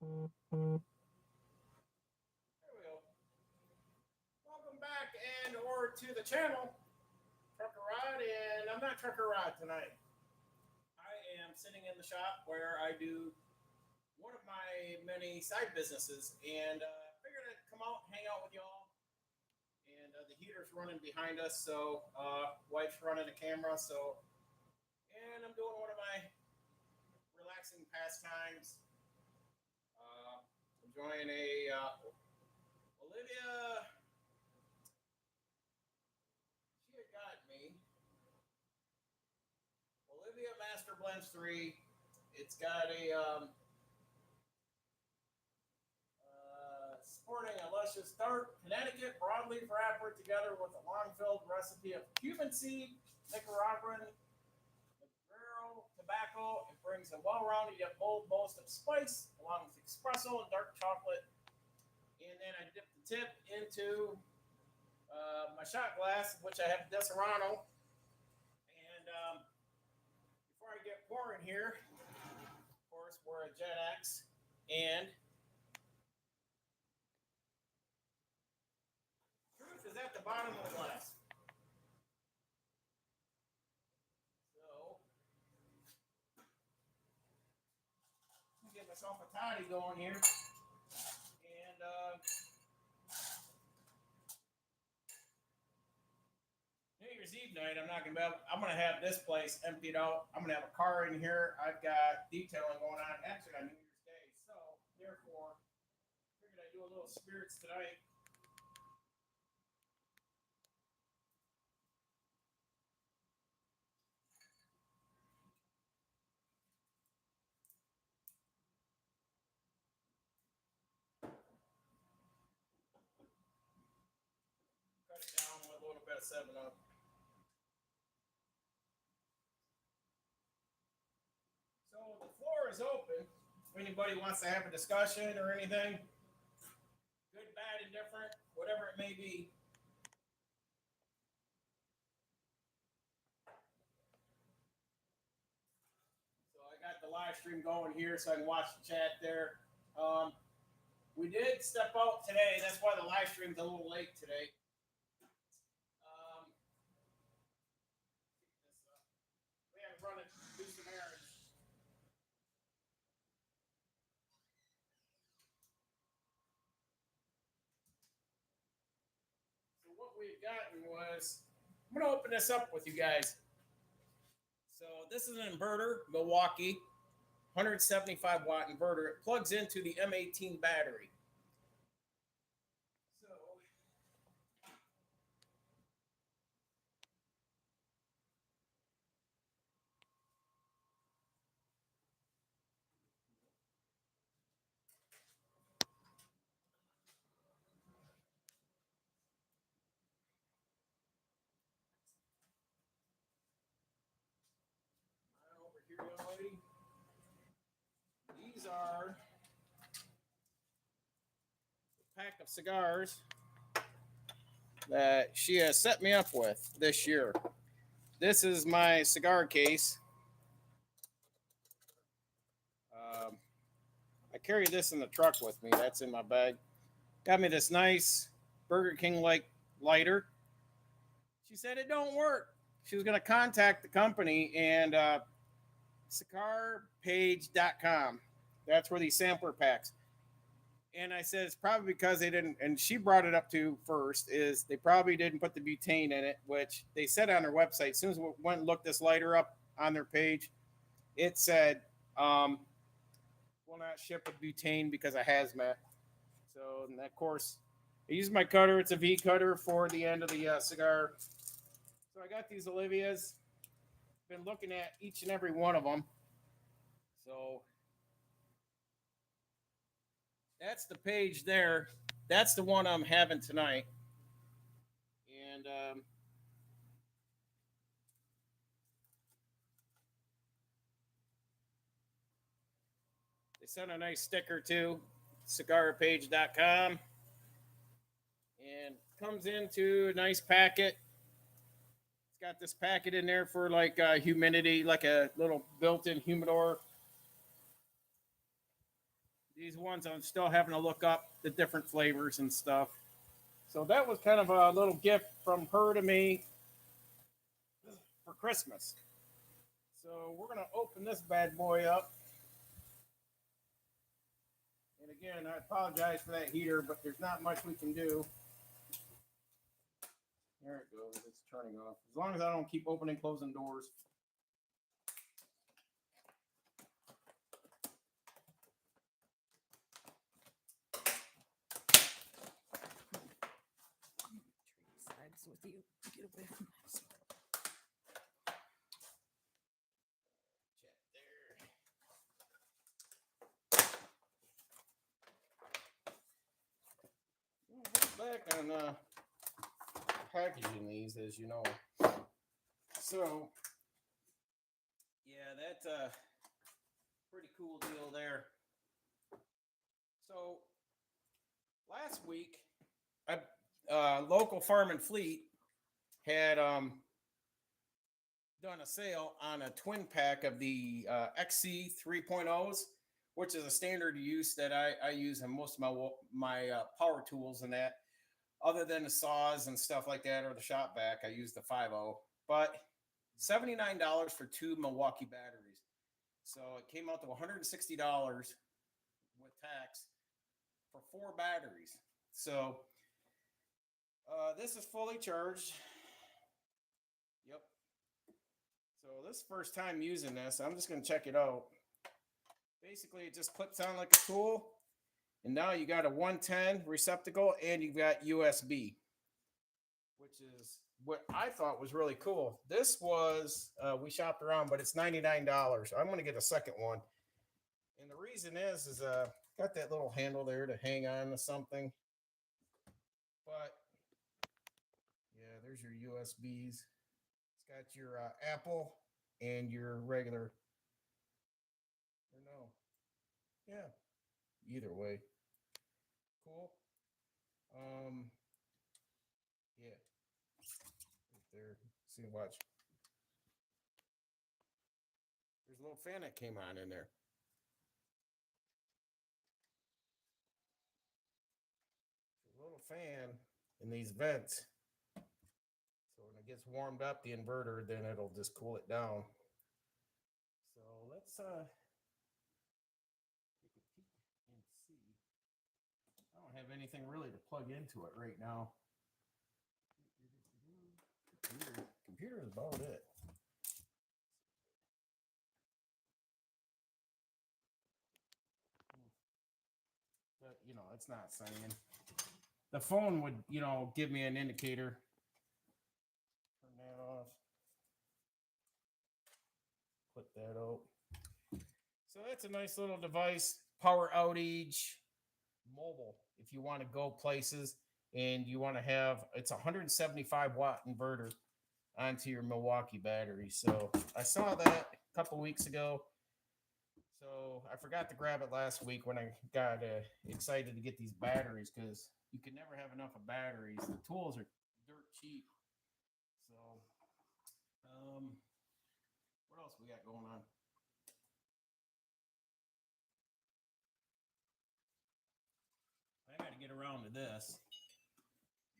There we go. Welcome back and or to the channel, Trucker Rod, and I'm not Trucker Rod tonight. I am sitting in the shop where I do one of my many side businesses, and figured I'd come out, hang out with y'all. And the heater's running behind us, so wife's running the camera, so and I'm doing one of my relaxing pastimes. Enjoying a Olivia. She had got me Olivia Master Blends 3. It's got a sporting a luscious dark Connecticut broadleaf wrapper together with a long-filled recipe of Cuban seed, Nicaraguan, Maduro tobacco. It brings a well-rounded yet bold boast of spice along with espresso and dark chocolate. And then I dip the tip into my shot glass, which I have Deserrano. And before I get pouring here, of course, we're a Gen X, and truth is at the bottom of the glass. So, let me get myself a toddy going here. And New Year's Eve night, I'm gonna have this place emptied out. I'm gonna have a car in here. I've got detailing going on actually on New Year's Day. So, therefore, figured I'd do a little spirits tonight. Cut it down with a little bit of 7 Up. So the floor is open. If anybody wants to have a discussion or anything, good, bad, indifferent, whatever it may be. So I got the live stream going here so I can watch the chat there. We did step out today. That's why the live stream's a little late today. We had to run it, do some errands. So what we've gotten was, I'm going to open this up with you guys. So this is an inverter, Milwaukee, 175 watt inverter. It plugs into the M18 battery. So over here, young lady. These are a pack of cigars that she has set me up with this year. This is my cigar case. I carry this in the truck with me. That's in my bag. Got me this nice Burger King like lighter. She said it don't work. She was going to contact the company and cigarpage.com. That's where these sampler packs. And I said it's probably because they didn't, and she brought it up to first, is they probably didn't put the butane in it, which they said on their website. As soon as we went and looked this lighter up on their page, it said, will not ship with butane because of hazmat. So, and of course, I used my cutter. It's a V cutter for the end of the cigar. So I got these Olivias. Been looking at each and every one of them. So that's the page there. That's the one I'm having tonight. And they sent a nice sticker too, cigarpage.com. And comes into a nice packet. It's got this packet in there for like humidity, like a little built-in humidor. These ones I'm still having to look up the different flavors and stuff. So that was kind of a little gift from her to me for Christmas. So we're gonna open this bad boy up. And again, I apologize for that heater, but there's not much we can do. There it goes. It's turning off. As long as I don't keep opening, closing doors. Sides with you. Get away from this. Back on packaging these, as you know. So, yeah, that's a pretty cool deal there. So, last week, local Farm and Fleet had done a sale on a twin pack of the S.E.E 3.0s, which is a standard use that I use in most of my power tools and that. Other than the saws and stuff like that, or the shop vac, I use the 5.0. But $79 for 2 Milwaukee batteries. So it came out to $160 with tax for 4 batteries. So this is fully charged. Yep. So this is first time using this. I'm just going to check it out. Basically, it just clips on like a tool. And now you got a 110 receptacle and you've got USB, which is what I thought was really cool. This was, we shopped around, but it's $99. I'm going to get a second one. And the reason is got that little handle there to hang on to something. But, yeah, there's your USBs. It's got your Apple and your regular, or no, yeah, either way. Cool. Yeah. Right there. See, watch. There's a little fan that came on in there. A little fan in these vents. So when it gets warmed up, the inverter, then it'll just cool it down. So let's take a peek and see. I don't have anything really to plug into it right now. Computer is about it. But, you know, it's not saying. The phone would, you know, give me an indicator. Turn that off. Put that out. So that's a nice little device. Power outage, mobile. If you want to go places and you want to have, it's a 175 watt inverter onto your Milwaukee battery. So I saw that a couple weeks ago. So I forgot to grab it last week when I got excited to get these batteries, because you can never have enough of batteries. The tools are dirt cheap. So, what else we got going on? I got to get around to this.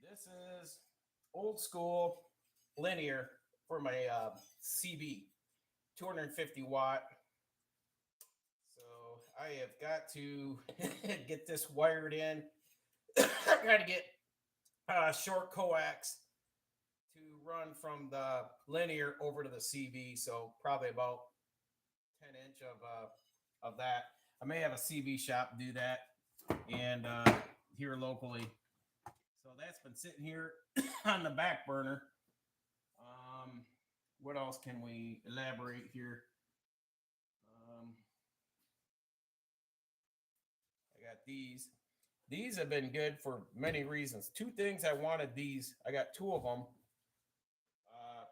This is old school linear for my CB, 250 watt. So I have got to get this wired in. I got to get short coax to run from the linear over to the CB. So probably about 10-inch of that. I may have a CB shop do that, and here locally. So that's been sitting here on the back burner. What else can we elaborate here? I got these. These have been good for many reasons. 2 things I wanted these. I got 2 of them.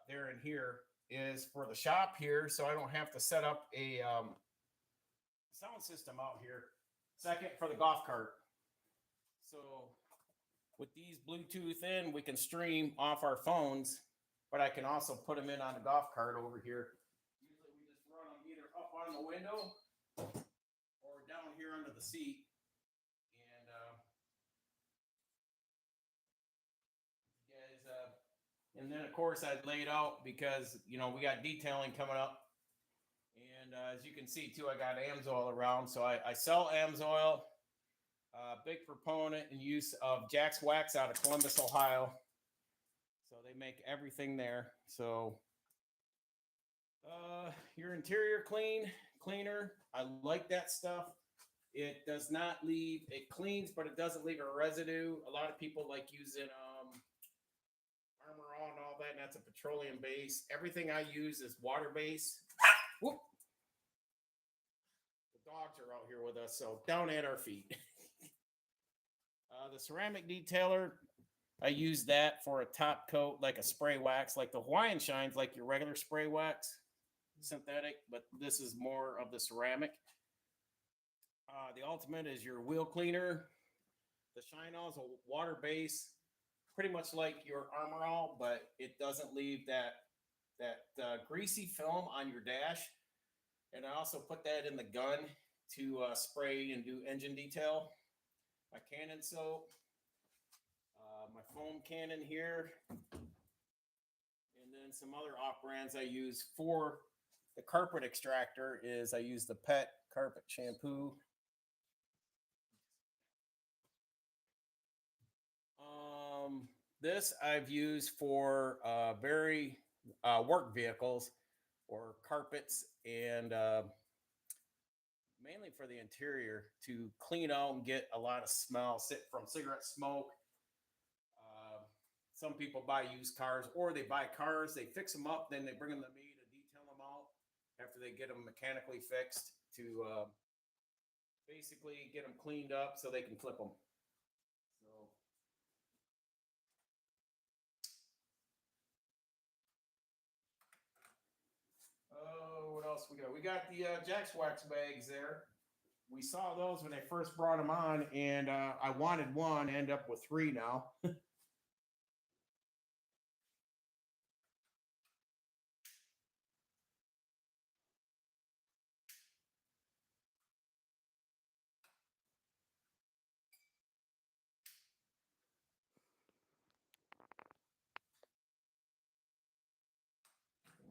They're in here. Is for the shop here, so I don't have to set up a sound system out here. Second, for the golf cart. So with these Bluetooth in, we can stream off our phones, but I can also put them in on the golf cart over here. Usually we just run them either up on the window or down here under the seat. And then, of course, I laid out because, we got detailing coming up. And as you can see, too, I got AMSOIL around. So I sell AMSOIL. Big proponent and use of Jack's Wax out of Columbus, Ohio. So they make everything there. So your interior cleaner. I like that stuff. It does not leave, it cleans, but it doesn't leave a residue. A lot of people like using Armor All and all that, and that's a petroleum base. Everything I use is water base. Whoop. The dogs are out here with us, so down at our feet. The ceramic detailer, I use that for a top coat, like a spray wax, like the Hawaiian Shines, like your regular spray wax, synthetic, but this is more of the ceramic. The ultimate is your wheel cleaner. The Shine All is a water base, pretty much like your Armor All, but it doesn't leave that greasy film on your dash. And I also put that in the gun to spray and do engine detail. My Cannon soap, my foam cannon here, and then some other off brands I use for the carpet extractor is I use the Pet carpet shampoo. This I've used for very work vehicles or carpets and mainly for the interior to clean out and get a lot of smell from cigarette smoke. Some people buy used cars or they buy cars, they fix them up, then they bring them to me to detail them out after they get them mechanically fixed to basically get them cleaned up so they can flip them. What else we got? We got the Jack's Wax bags there. We saw those when they first brought them on, and I wanted one, end up with 3 now. I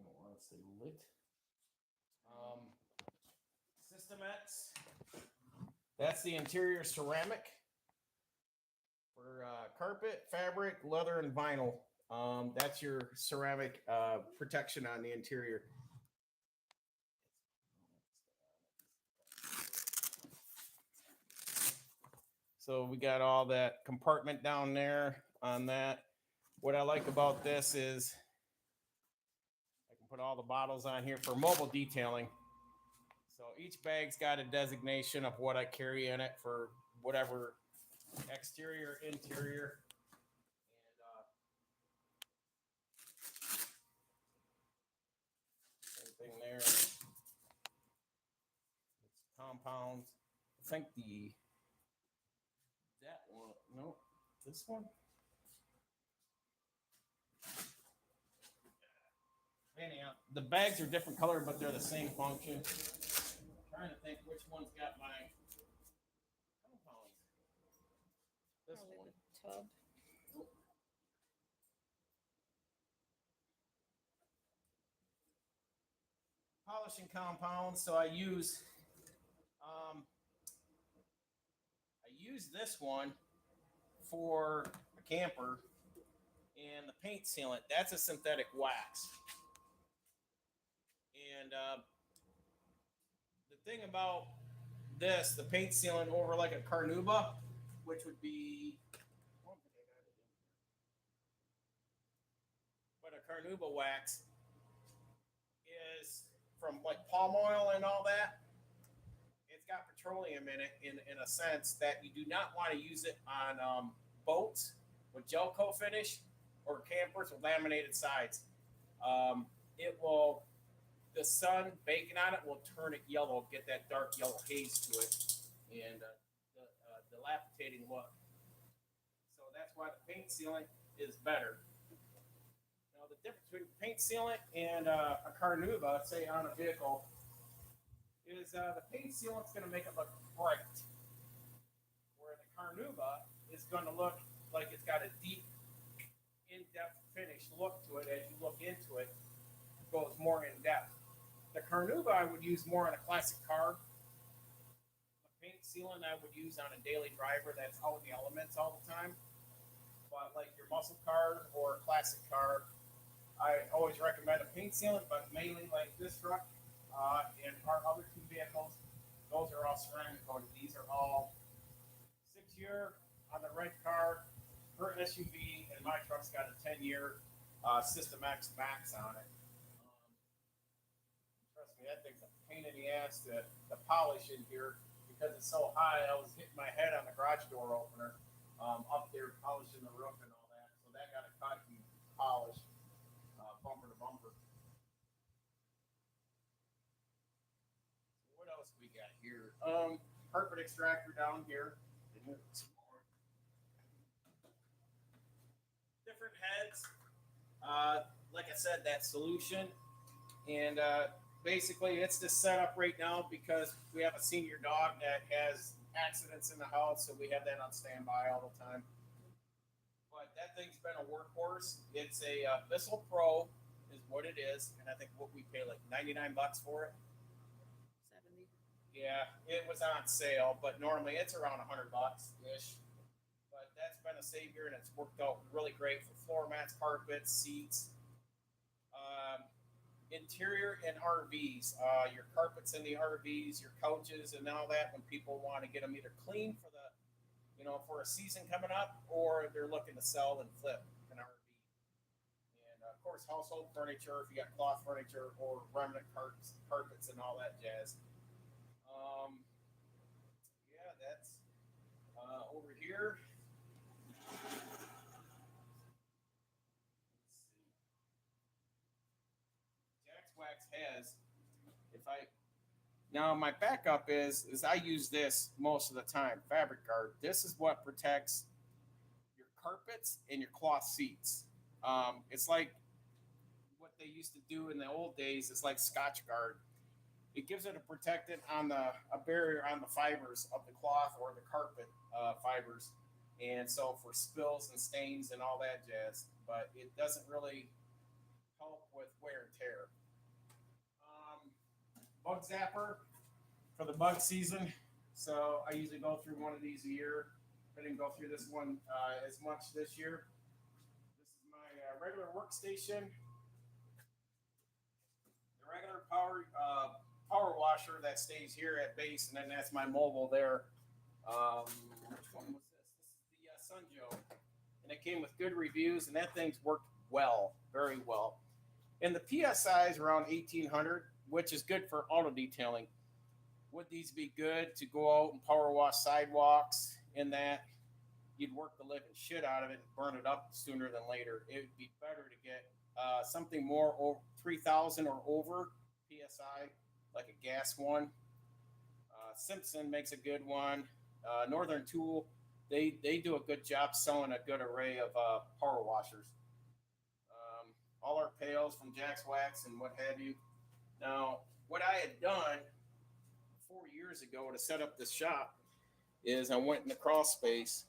don't want to say lit. System X. That's the interior ceramic for carpet, fabric, leather, and vinyl. That's your ceramic protection on the interior. So we got all that compartment down there on that. What I like about this is I can put all the bottles on here for mobile detailing. So each bag's got a designation of what I carry in it for whatever exterior, interior. And same thing there. It's compounds. I think that one, no, this one. Anyhow, the bags are different color, but they're the same function. I'm trying to think which one's got my compounds. This Probably one. the tub. Polishing compounds. So I use this one for a camper, and the paint sealant. That's a synthetic wax. And the thing about this, the paint sealant over like a carnauba, which would be, but a carnauba wax is from like palm oil and all that. It's got petroleum in it in a sense that you do not want to use it on boats with gel coat finish or campers with laminated sides. It will, the sun baking on it will turn it yellow, get that dark yellow haze to it, and the dilapidating look. So that's why the paint sealant is better. Now the difference between paint sealant and a carnauba, say on a vehicle, is the paint sealant's going to make it look bright, where the carnauba is going to look like it's got a deep, in-depth depth finish look to it. As you look into it, it goes more in depth. The Carnauba I would use more on a classic car. The paint sealant I would use on a daily driver that's out in the elements all the time. But like your muscle car or a classic car, I always recommend a paint sealant, but mainly like this truck and our other two vehicles, those are all ceramic coated. These are all 6 year on the red car. Her SUV and my truck's got a 10-year System X Max on it. Trust me, that thing's a pain in the ass to polish in here because it's so high. I was hitting my head on the garage door opener up there polishing the roof and all that. So that got a cut and polished bumper to bumper. What else we got here? Carpet extractor down here. Different heads. Like I said, that solution. And basically, it's the setup right now because we have a senior dog that has accidents in the house, so we have that on standby all the time. But that thing's been a workhorse. It's a Bissell Pro, is what it is, and I think what we pay like $99 for it. 70. Yeah, it was on sale, but normally it's around $100 ish. But that's been a savior, and it's worked out really great for floor mats, carpets, seats, um, interior and RVs. Your carpets in the RVs, your couches, and all that. When people want to get them either clean for the, for a season coming up, or they're looking to sell and flip an RV. And of course, household furniture if you got cloth furniture or remnant carpets and all that jazz. Um, yeah, that's over here. Let's see. Jack's Wax has, if I now my backup is I use this most of the time. Fabric guard. This is what protects your carpets and your cloth seats. It's like what they used to do in the old days. It's like Scotch guard. It gives it a protectant on a barrier on the fibers of the cloth or the carpet fibers, and so for spills and stains and all that jazz. But it doesn't really help with wear and tear. Um, Bug zapper for the bug season. So I usually go through one of these a year. I didn't go through this one as much this year. This is my regular workstation, the regular power washer that stays here at base, and then that's my mobile there. Which one was this? This is the Sunjo, and it came with good reviews, and that thing's worked well, very well. And the PSI is around 1800, which is good for auto detailing. Would these be good to go out and power wash sidewalks? In that you'd work the living shit out of it and burn it up sooner than later. It would be better to get something more over 3,000 or over psi, like a gas one. Simpson makes a good one. Northern Tool, they do a good job selling a good array of power washers. All our pails from Jack's Wax and what have you. Now, what I had done 4 years ago to set up this shop is I went in the crawl space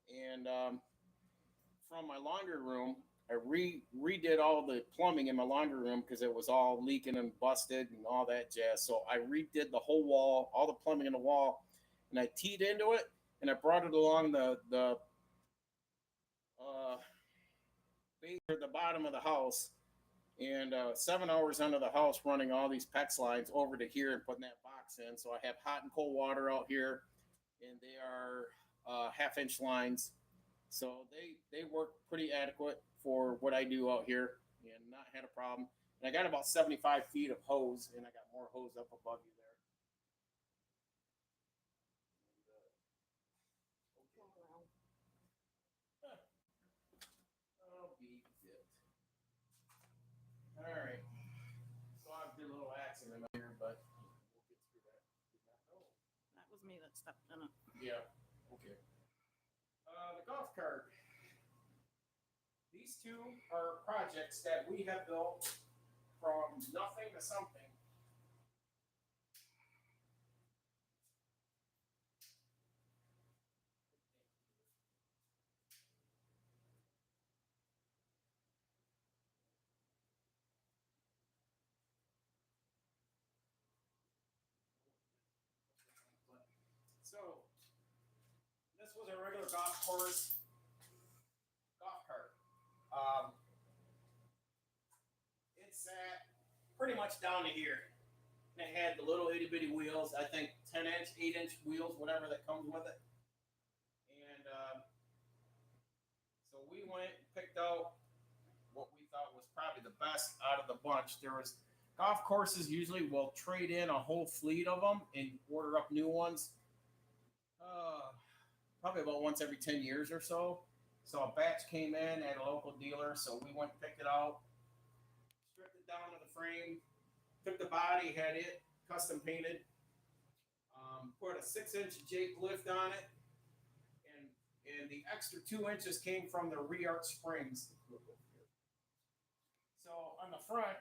and from my laundry room, I redid all the plumbing in my laundry room because it was all leaking and busted and all that jazz. So I redid the whole wall, all the plumbing in the wall, and I teed into it and I brought it along the base or the bottom of the house. And 7 hours under the house running all these PEX lines over to here and putting that box in. So I have hot and cold water out here, and they are half-inch lines. So they work pretty adequate for what I do out here and not had a problem. And I got about 75 feet of hose, and I got more hose up above you there. And, okay. I'll be zipped. All right. So I did a little accident here, but we'll get through that. Oh, That was me that stepped in it. yeah. Okay. The golf cart. These two are projects that we have built from nothing to something. So this was a regular golf course golf cart. Um, it sat pretty much down to here. And it had the little itty bitty wheels. I think 10-inch, 8-inch wheels, whatever that comes with it. And so we went and picked out what we thought was probably the best out of the bunch. There was golf courses usually will trade in a whole fleet of them and order up new ones. Probably about once every 10 years or so. So a batch came in at a local dealer, so we went and picked it out, stripped it down to the frame, took the body, had it custom painted, put a 6-inch Jake lift on it, and the extra 2 inches came from the re-arch springs. So on the front,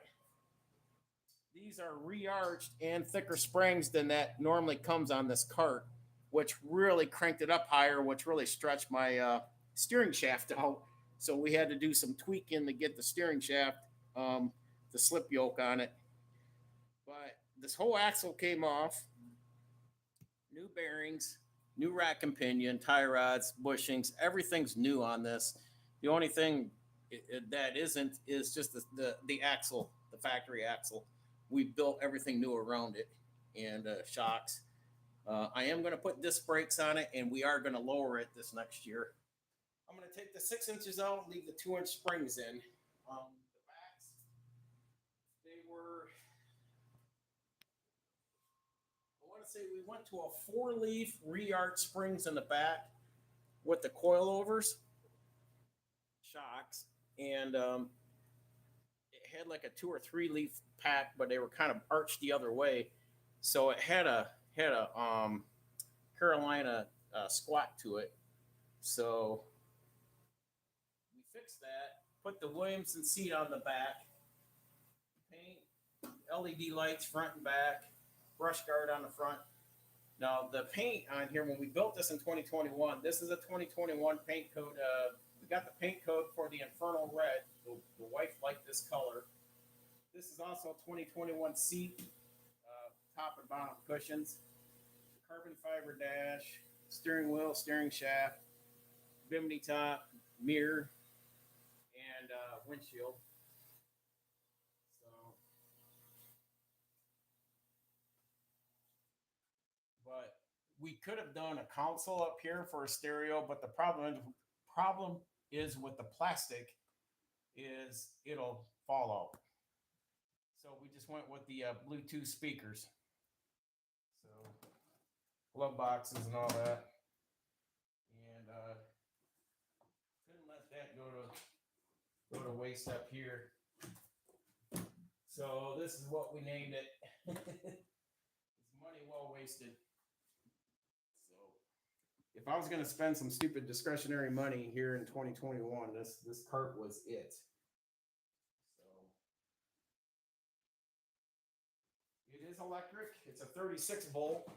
these are re-arched and thicker springs than that normally comes on this cart, which really cranked it up higher, which really stretched my steering shaft out. So we had to do some tweaking to get the steering shaft, the slip yoke on it. But this whole axle came off, new bearings, new rack and pinion, tie rods, bushings, everything's new on this. The only thing that isn't is just the axle, the factory axle. We built everything new around it, and shocks. I am going to put disc brakes on it, and we are going to lower it this next year. I'm going to take the 6 inches out and leave the 2-inch springs in. The backs, they were, I want to say we went to a 4-leaf re-arch springs in the back with the coilovers, shocks, and it had like a 2 or 3 leaf pack, but they were kind of arched the other way. So it had a Carolina squat to it. So we fixed that, put the Williamson seat on the back, paint, LED lights front and back, brush guard on the front. Now the paint on here, when we built this in 2021, this is a 2021 paint code. We got the paint code for the Infernal Red. The wife liked this color. This is also a 2021 seat, top and bottom cushions, carbon fiber dash, steering wheel, steering shaft, bimini top, mirror, and windshield. So, but we could have done a console up here for a stereo, but the problem is with the plastic is it'll fall out. So we just went with the Bluetooth speakers. So glove boxes and all that, and couldn't let that go to waste up here. So this is what we named it. It's money well wasted. So if I was going to spend some stupid discretionary money here in 2021, this cart was it. So it is electric. It's a 36 volt,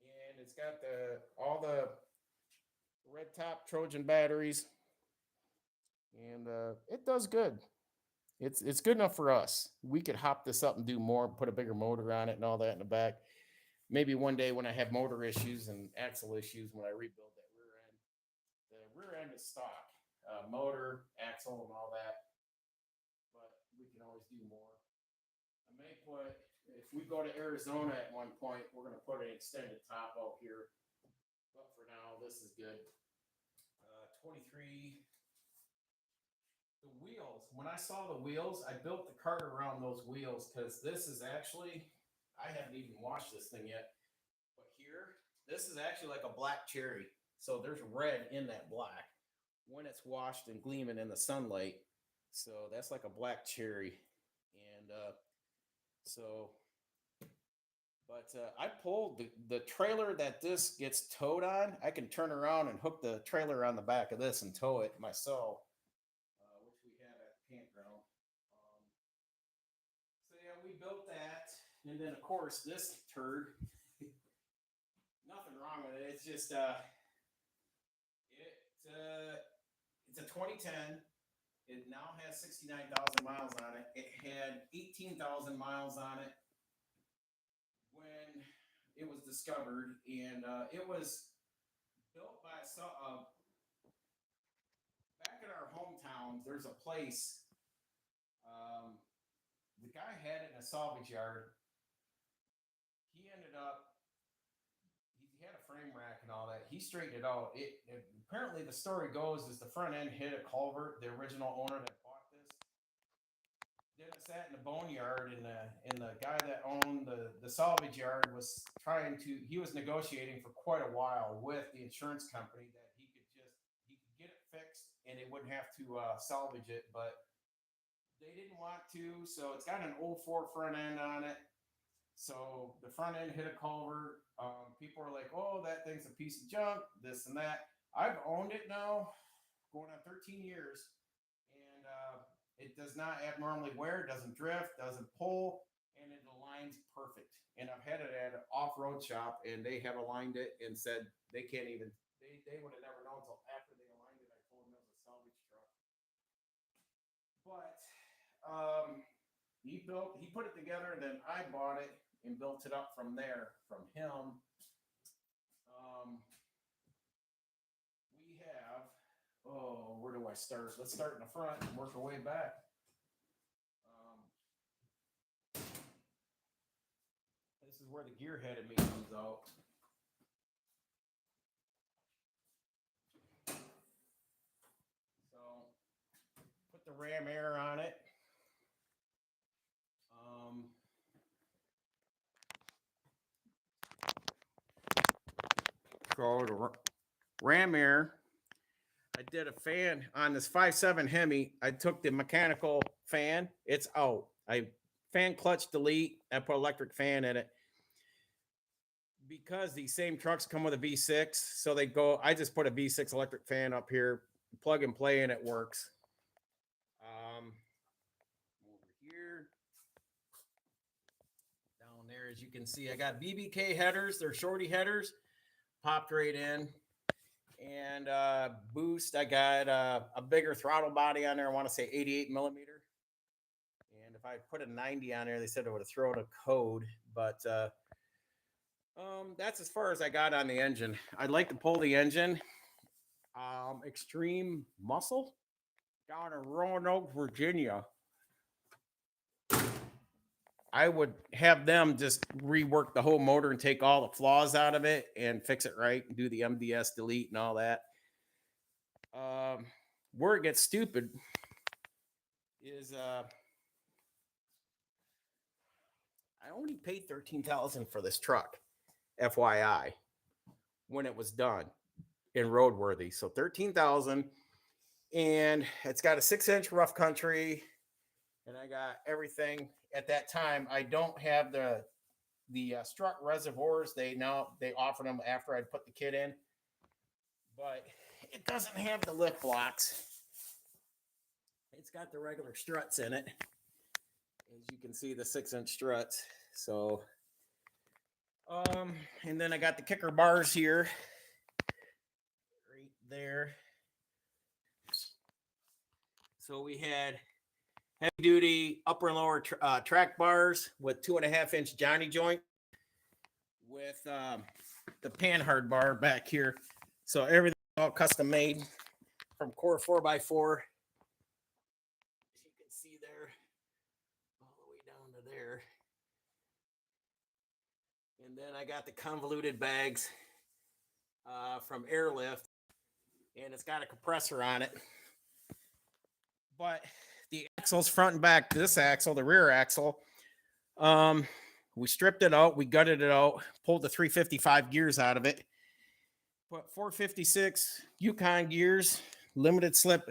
and it's got all the red top Trojan batteries, and it does good. It's good enough for us. We could hop this up and do more, put a bigger motor on it and all that in the back. Maybe one day when I have motor issues and axle issues, when I rebuild that rear end, the rear end is stock, motor, axle, and all that. But we can always do more. I may put, if we go to Arizona at one point, we're going to put an extended top out here. But for now, this is good. 23. The wheels, when I saw the wheels, I built the cart around those wheels because this is actually, I haven't even washed this thing yet, but here, this is actually like a black cherry. So there's red in that black when it's washed and gleaming in the sunlight. So that's like a black cherry. And I pulled the trailer that this gets towed on. I can turn around and hook the trailer on the back of this and tow it myself. Campground. So yeah, we built that, and then of course this turd. Nothing wrong with it. It's just it's a 2010. It now has 69,000 miles on it. It had 18,000 miles on it when it was discovered, and it was built by back in our hometown. There's a place. Um, the guy had it in a salvage yard. He ended up he had a frame rack and all that. He straightened it out. Apparently the story goes is the front end hit a culvert. The original owner that bought this, then it sat in the boneyard, and the guy that owned the salvage yard was he was negotiating for quite a while with the insurance company that he could get it fixed and it wouldn't have to salvage it, but they didn't want to. So it's got an old '04 front end on it. So the front end hit a culvert. People are like, "Oh, that thing's a piece of junk." This and that. I've owned it now, going on 13 years, and it does not abnormally wear, doesn't drift, doesn't pull, and it aligns perfect. And I've had it at an off-road shop, and they have aligned it and said they can't even. They would have never known until after they aligned it. I told them it was a salvage truck, but he put it together, and then I bought it and built it up from there from him. We have, where do I start? Let's start in the front and work our way back. This is where the gearhead in me comes out. So put the ram air on it. Go to ram air. I did a fan on this 5.7 Hemi. I took the mechanical fan. It's out. I fan clutch delete. I put electric fan in it. Because these same trucks come with a V6, so they go. I just put a V6 electric fan up here, plug and play, and it works. Over here, down there, as you can see, I got BBK headers. They're shorty headers, popped right in, and boost. I got a bigger throttle body on there. I want to say 88 millimeter. And if I put a 90 on there, they said it would have thrown a code, but. That's as far as I got on the engine. I'd like to pull the engine. Extreme Muscle down in Roanoke, Virginia. I would have them just rework the whole motor and take all the flaws out of it and fix it right and do the MDS delete and all that. Where it gets stupid is I only paid $13,000 for this truck. FYI, when it was done in roadworthy. So 13,000, and it's got a 6-inch rough country, and I got everything. At that time, I don't have the strut reservoirs. They offered them after I'd put the kit in, but it doesn't have the lift blocks. It's got the regular struts in it, as you can see, the 6-inch struts. So and then I got the kicker bars here, right there. So we had heavy duty upper and lower track bars with 2.5-inch Johnny joint with the panhard bar back here. So everything all custom made from Core 4x4. As you can see there, all the way down to there. And then I got the convoluted bags from Airlift, and it's got a compressor on it. But the axles front and back, this axle, the rear axle, we stripped it out, we gutted it out, pulled the 355 gears out of it, put 456 Yukon gears, limited slip.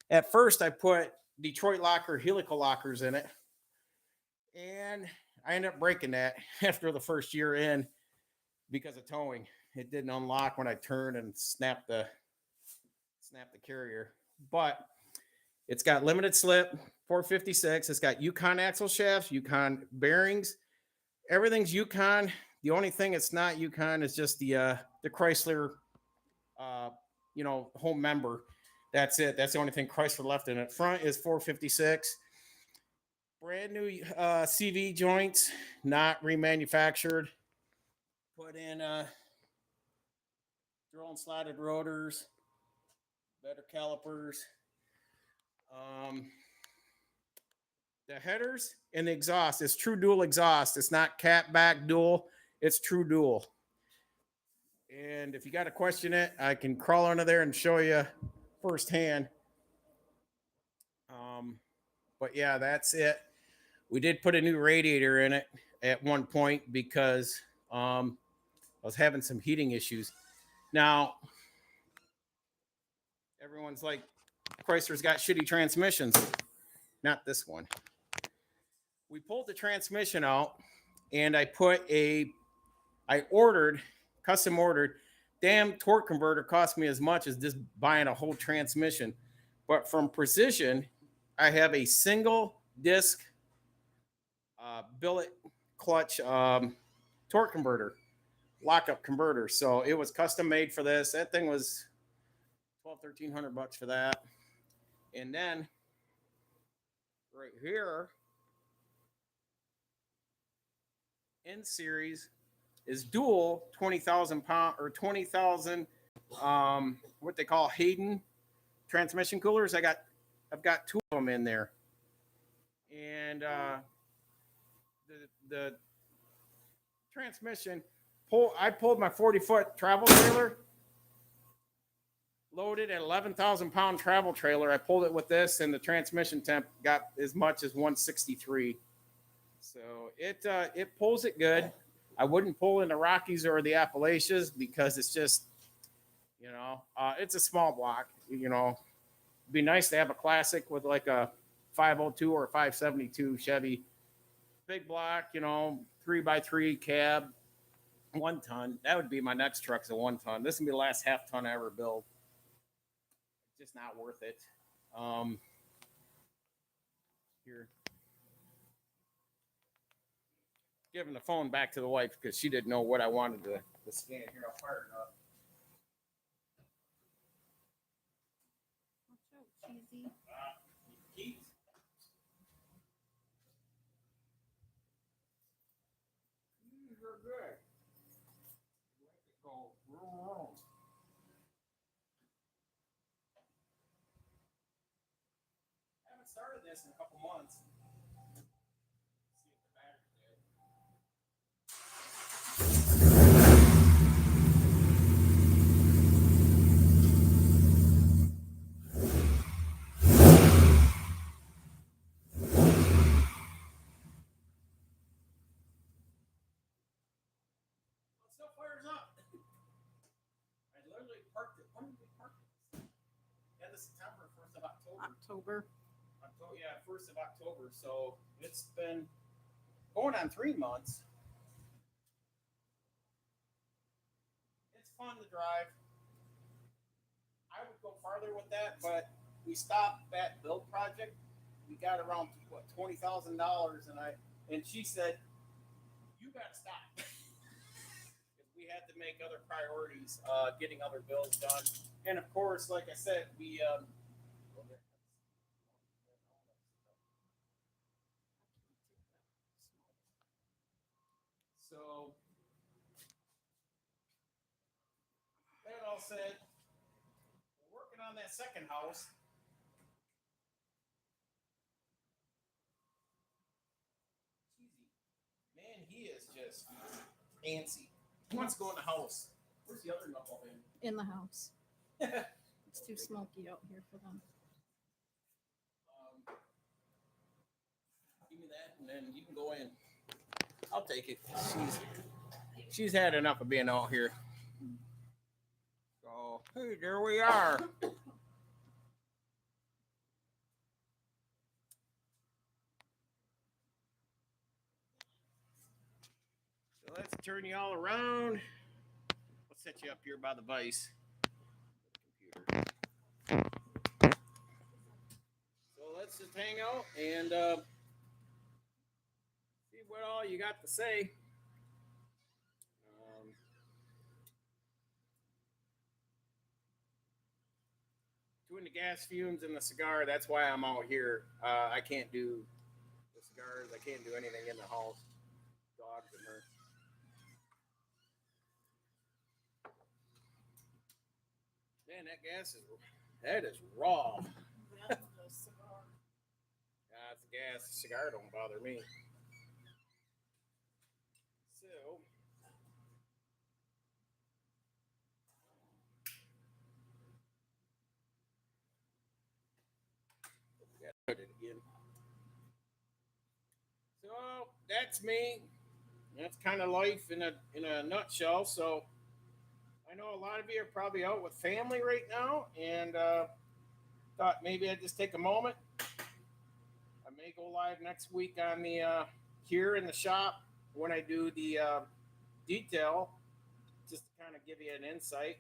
At first, I put Detroit locker helical lockers in it, and I ended up breaking that after the first year in because of towing. It didn't unlock when I turned and snapped the carrier. But it's got limited slip, 456. It's got Yukon axle shafts, Yukon bearings. Everything's Yukon. The only thing it's not Yukon is just the Chrysler, home member. That's it. That's the only thing Chrysler left in it. Front is 456. Brand new CV joints, not remanufactured. Put in drill and slotted rotors, better calipers. The headers and the exhaust is true dual exhaust. It's not cat back dual. It's true dual. And if you got to question it, I can crawl under there and show you firsthand. But yeah, that's it. We did put a new radiator in it at one point because I was having some heating issues. Now, everyone's like, Chrysler's got shitty transmissions. Not this one. We pulled the transmission out and I custom ordered, damn torque converter cost me as much as just buying a whole transmission. But from Precision, I have a single disc billet clutch torque converter, lockup converter. So it was custom made for this. That thing was $1,200-$1,300 for that. And then right here in series is dual 20,000 pound or 20,000 what they call Hayden transmission coolers. I've got two of them in there, and the transmission I pulled my 40-foot travel trailer, loaded at 11,000 pound travel trailer. I pulled it with this, and the transmission temp got as much as 163. So it pulls it good. I wouldn't pull in the Rockies or the Appalachians because it's just, it's a small block. It'd be nice to have a classic with like a 502 or a 572 Chevy. Big block, 3x3 cab, 1 ton. That would be my next truck's a 1 ton. This would be the last half ton I ever build. Just not worth it. Here. Giving the phone back to the wife because she didn't know what I wanted to scan. Here, I'll fire it up. Watch out, cheesy. Keys. These are good. Go wrong. I haven't started this in a couple months. Fires up. I literally parked it. When did we park it? End of September, 1st of October. Yeah, 1st of October. So it's been going on 3 months. It's fun to drive. I would go farther with that, but we stopped that build project. We got around $20,000, and she said, "You got to stop." We had to make other priorities, getting other bills done. And of course, like I said, we so that all said, we're working on that second house. Man, he is just antsy. He wants to go in the house. Where's the other knucklehead? In the house. It's too smoky out here for them. Give me that, and then you can go in. I'll take it. She's had enough of being out here. So, hey, there we are. So let's turn you all around. Let's set you up here by the vise. Computer. So let's just hang out and see what all you got to say. Doing the gas fumes and the cigar, that's why I'm out here. I can't do the cigars. I can't do anything in the house. Dogs and her. Man, that is raw. That's the cigar. It's the gas. The cigar don't bother me. So yeah, put it again. So that's me. That's kind of life in a nutshell. So I know a lot of you are probably out with family right now, and thought maybe I'd just take a moment. I may go live next week on the here in the shop when I do the detail, just to kind of give you an insight.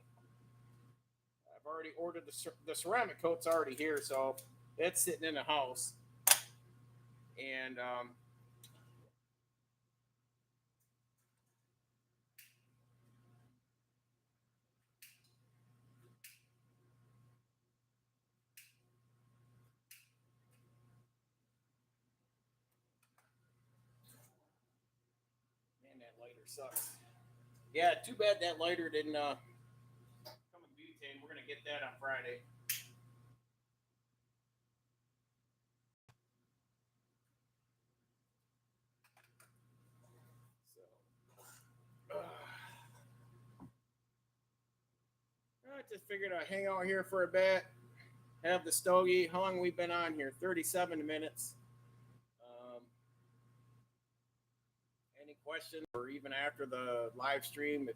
I've already ordered the ceramic coat's already here, so it's sitting in the house, and man, that lighter sucks. Yeah, too bad that lighter didn't come with butane. We're gonna get that on Friday. So I just figured I'd hang out here for a bit, have the stogie. How long we been on here? 37 minutes. Um, any questions, or even after the live stream, if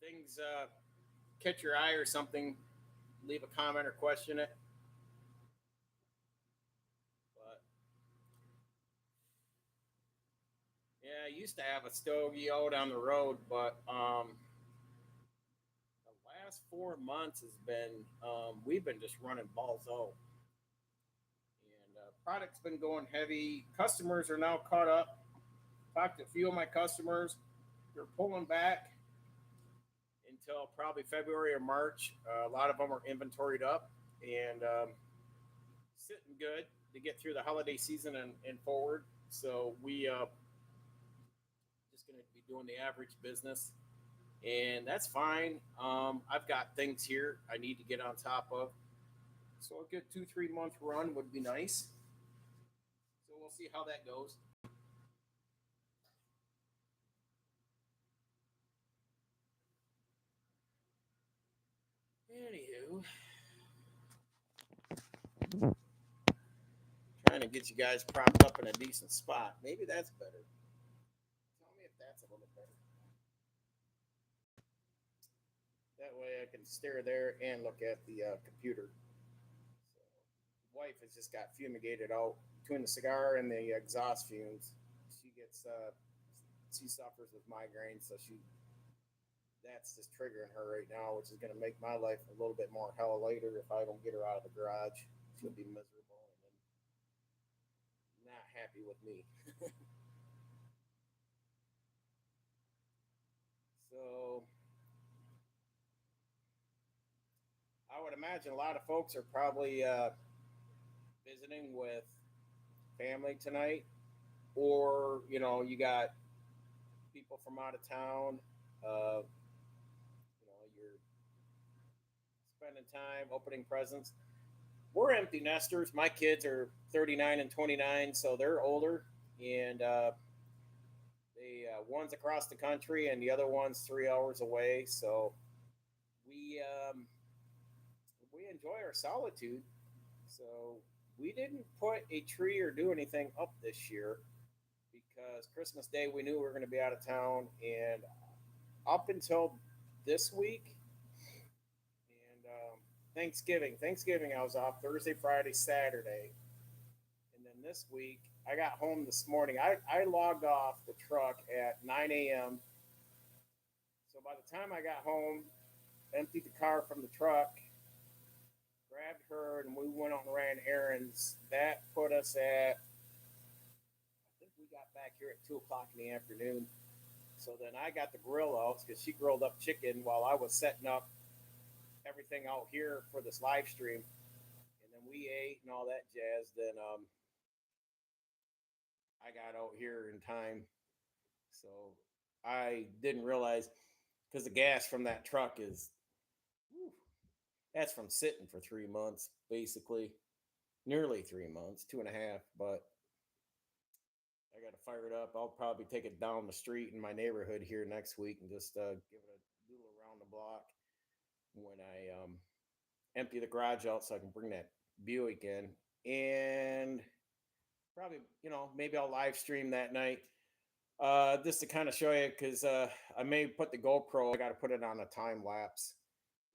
things catch your eye or something, leave a comment or question it. But yeah, I used to have a stogie out on the road, but the last 4 months has been we've been just running balls out, and product's been going heavy. Customers are now caught up. Talked to a few of my customers. They're pulling back until probably February or March. A lot of them are inventoried up and sitting good to get through the holiday season and forward. So we just going to be doing the average business, and that's fine. I've got things here I need to get on top of. So a good 2 3 month run would be nice. So we'll see how that goes. Anywho, trying to get you guys propped up in a decent spot. Maybe that's better. Tell me if that's a little better. That way I can stare there and look at the computer. So, wife has just got fumigated out between the cigar and the exhaust fumes. She gets she suffers with migraines, so she that's just triggering her right now, which is going to make my life a little bit more hell later if I don't get her out of the garage. She'll be miserable and then not happy with me. So I would imagine a lot of folks are probably visiting with family tonight, or you got people from out of town. You're spending time opening presents. We're empty nesters. My kids are 39 and 29, so they're older, and they one's across the country, and the other one's 3 hours away. So we we enjoy our solitude. So we didn't put a tree or do anything up this year because Christmas Day we knew we were going to be out of town, and up until this week and Thanksgiving I was off Thursday, Friday, Saturday, and then this week I got home this morning. I logged off the truck at 9 a.m. So by the time I got home, emptied the car from the truck, grabbed her, and we went out and ran errands. That put us at, I think we got back here at 2 o'clock in the afternoon. So then I got the grill out because she grilled up chicken while I was setting up everything out here for this live stream. And then we ate and all that jazz. Then I got out here in time. So I didn't realize because the gas from that truck is whew, that's from sitting for 3 months, basically, nearly 3 months, 2.5. But I got to fire it up. I'll probably take it down the street in my neighborhood here next week and just give it a doodle around the block when I empty the garage out so I can bring that Buick in. And probably, maybe I'll live stream that night just to kind of show you because I may put the GoPro. I got to put it on a time lapse.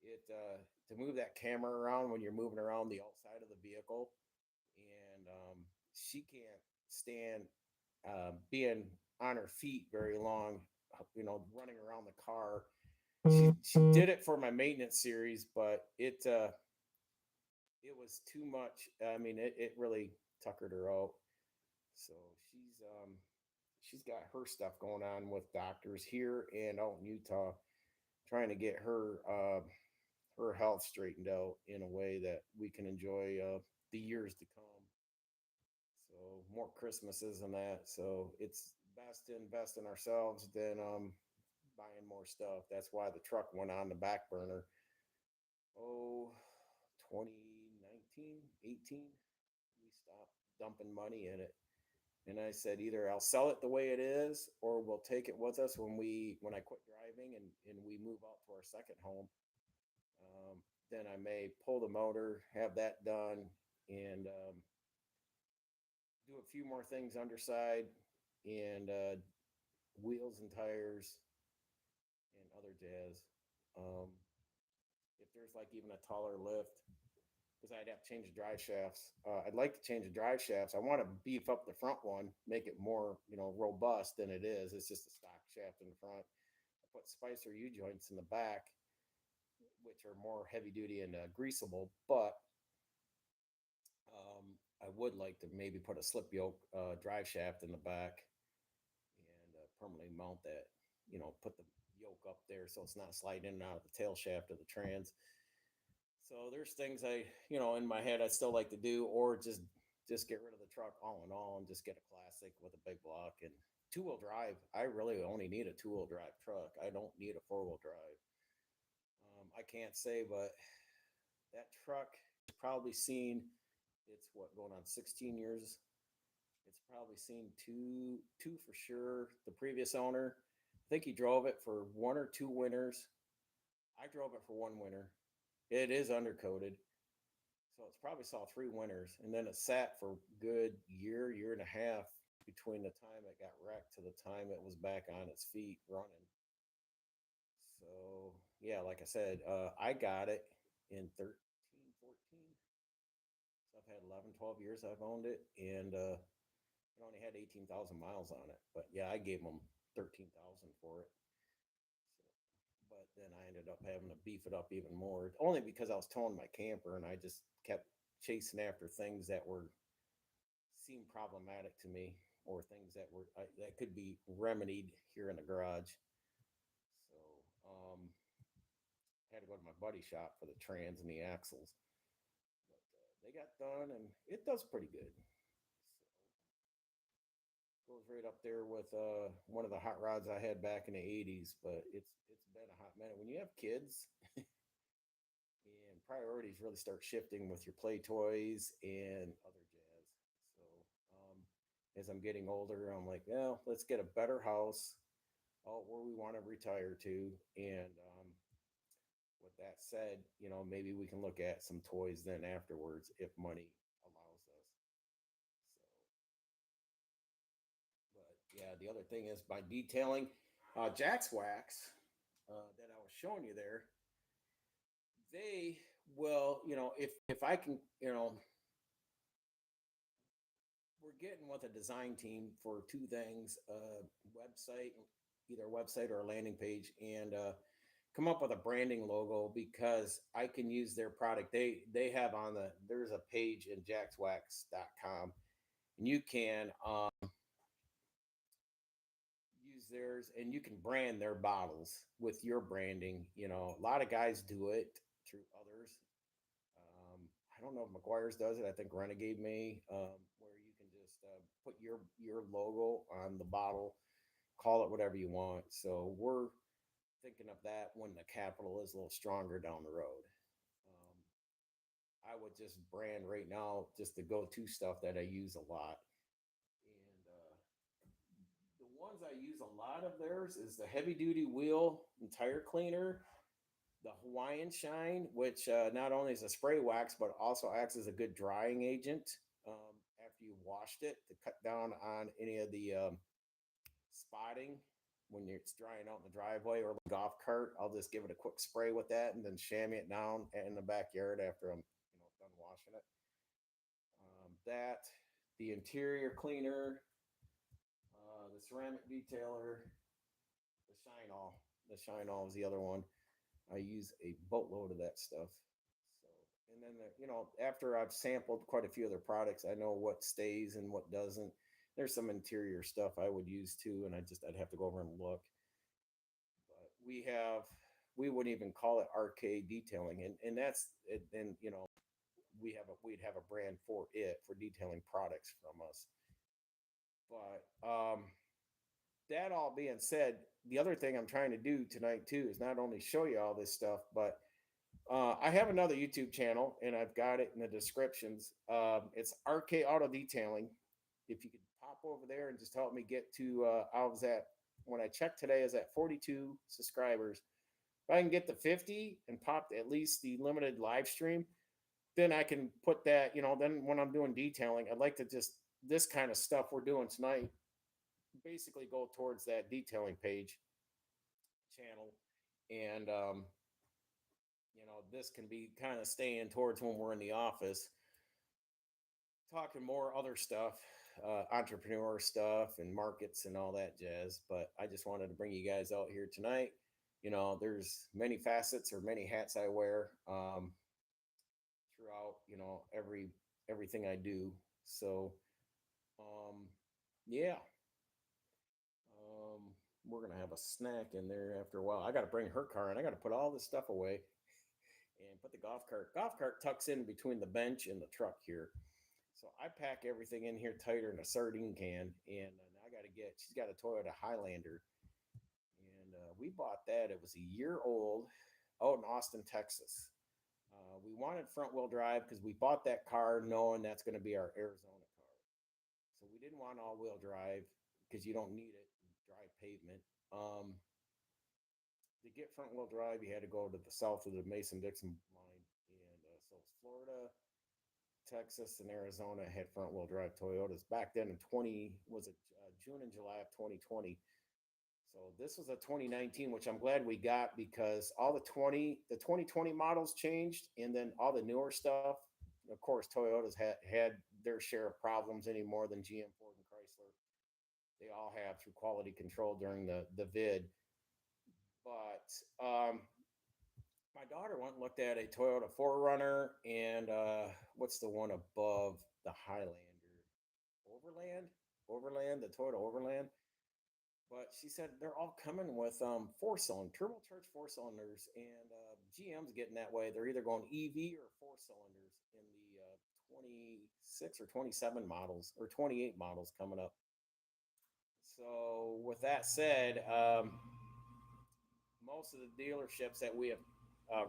It to move that camera around when you're moving around the outside of the vehicle, and she can't stand being on her feet very long. Running around the car. She did it for my maintenance series, but it was too much. I mean, it really tuckered her out. So she's got her stuff going on with doctors here and out in Utah, trying to get her health straightened out in a way that we can enjoy the years to come. So more Christmases and that. So it's best to invest in ourselves than buying more stuff. That's why the truck went on the back burner. Oh, 2019, 18, we stopped dumping money in it. And I said either I'll sell it the way it is or we'll take it with us when I quit driving and we move out to our second home. Then I may pull the motor, have that done, and do a few more things underside and wheels and tires and other jazz. Um, if there's like even a taller lift, because I'd have to change the drive shafts. I'd like to change the drive shafts. I want to beef up the front one, make it more, robust than it is. It's just a stock shaft in the front. I put Spicer U joints in the back, which are more heavy duty and greasable. But I would like to maybe put a slip yoke drive shaft in the back and permanently mount that. Put the yoke up there so it's not sliding in and out of the tail shaft of the trans. So there's things in my head I still like to do, or just get rid of the truck all in all and just get a classic with a big block and two-wheel drive. I really only need a two-wheel drive truck. I don't need a four-wheel drive. I can't say, but that truck has probably seen it's what going on 16 years. It's probably seen two for sure. The previous owner, I think he drove it for 1 or 2 winters. I drove it for 1 winter. It is undercoated. So it's probably saw 3 winters. And then it sat for a good year and a half between the time it got wrecked to the time it was back on its feet running. So yeah, like I said, I got it in 13, 14. So I've had 11, 12 years I've owned it. And it only had 18,000 miles on it. But yeah, I gave them 13,000 for it. But then I ended up having to beef it up even more, only because I was towing my camper and I just kept chasing after things that seemed problematic to me, or things that could be remedied here in the garage. So I had to go to my buddy shop for the trans and the axles, but they got done and it does pretty good. So goes right up there with one of the hot rods I had back in the 80s, but it's been a hot minute. When you have kids and priorities really start shifting with your play toys and other jazz. So as I'm getting older, I'm like, well, let's get a better house out where we want to retire to. And with that said, maybe we can look at some toys then afterwards if money allows us. So, but yeah, the other thing is by detailing Jack's Wax that I was showing you there, they will, if I can, we're getting with a design team for two things: website, either a website or a landing page, and come up with a branding logo because I can use their product. They have there's a page in jackswax.com, and you can use theirs and you can brand their bottles with your branding. A lot of guys do it through others. I don't know if McGuire's does it. I think Renegade may, where you can just put your logo on the bottle, call it whatever you want. So thinking of that when the capital is a little stronger down the road. I would just brand right now just the go-to stuff that I use a lot. And the ones I use a lot of theirs is the heavy duty wheel and tire cleaner, the Hawaiian Shine, which not only is a spray wax, but also acts as a good drying agent after you washed it to cut down on any of the spotting when it's drying out in the driveway or the golf cart. I'll just give it a quick spray with that and then chamois it down in the backyard after I'm done washing it. That, the interior cleaner, the ceramic detailer, the Shine All. The Shine All is the other one. I use a boatload of that stuff. So, and then after I've sampled quite a few other products, I know what stays and what doesn't. There's some interior stuff I would use too, and I'd have to go over and look. But we wouldn't even call it arcade detailing, and that's it. And we'd have a brand for it for detailing products from us. But that all being said, the other thing I'm trying to do tonight too is not only show you all this stuff, but I have another YouTube channel, and I've got it in the descriptions. It's Arcade Auto Detailing. If you could pop over there and just help me get to, I was at, when I checked today, I was at 42 subscribers. If I can get to 50 and pop at least the limited live stream, then I can put that, then when I'm doing detailing, I'd like to just, this kind of stuff we're doing tonight, basically go towards that detailing page channel. And, this can be kind of staying towards when we're in the office, talking more other stuff, entrepreneur stuff and markets and all that jazz. But I just wanted to bring you guys out here tonight. There's many facets or many hats I wear throughout, everything I do. So, yeah. We're gonna have a snack in there after a while. I got to bring her car and I got to put all this stuff away and put the golf cart. Golf cart tucks in between the bench and the truck here. So I pack everything in here tighter than a sardine can. And I got to she's got a Toyota Highlander. And we bought that. It was a year old out in Austin, Texas. We wanted front wheel drive because we bought that car knowing that's going to be our Arizona car. So we didn't want all wheel drive because you don't need it. Dry pavement. To get front wheel drive, you had to go to the south of the Mason-Dixon line. And so it's Florida, Texas, and Arizona had front wheel drive Toyotas back then in June and July of 2020. So this was a 2019, which I'm glad we got because all the 2020 models changed, and then all the newer stuff. Of course, Toyotas had their share of problems any more than GM, Ford, and Chrysler. They all have through quality control during the vid. But my daughter went and looked at a Toyota 4Runner and what's the one above the Highlander? Overland, the Toyota Overland. But she said they're all coming with four-cylinder, turbocharged four cylinders, and GM's getting that way. They're either going EV or four cylinders in the 26 or 27 models or 28 models coming up. So with that said, most of the dealerships that we have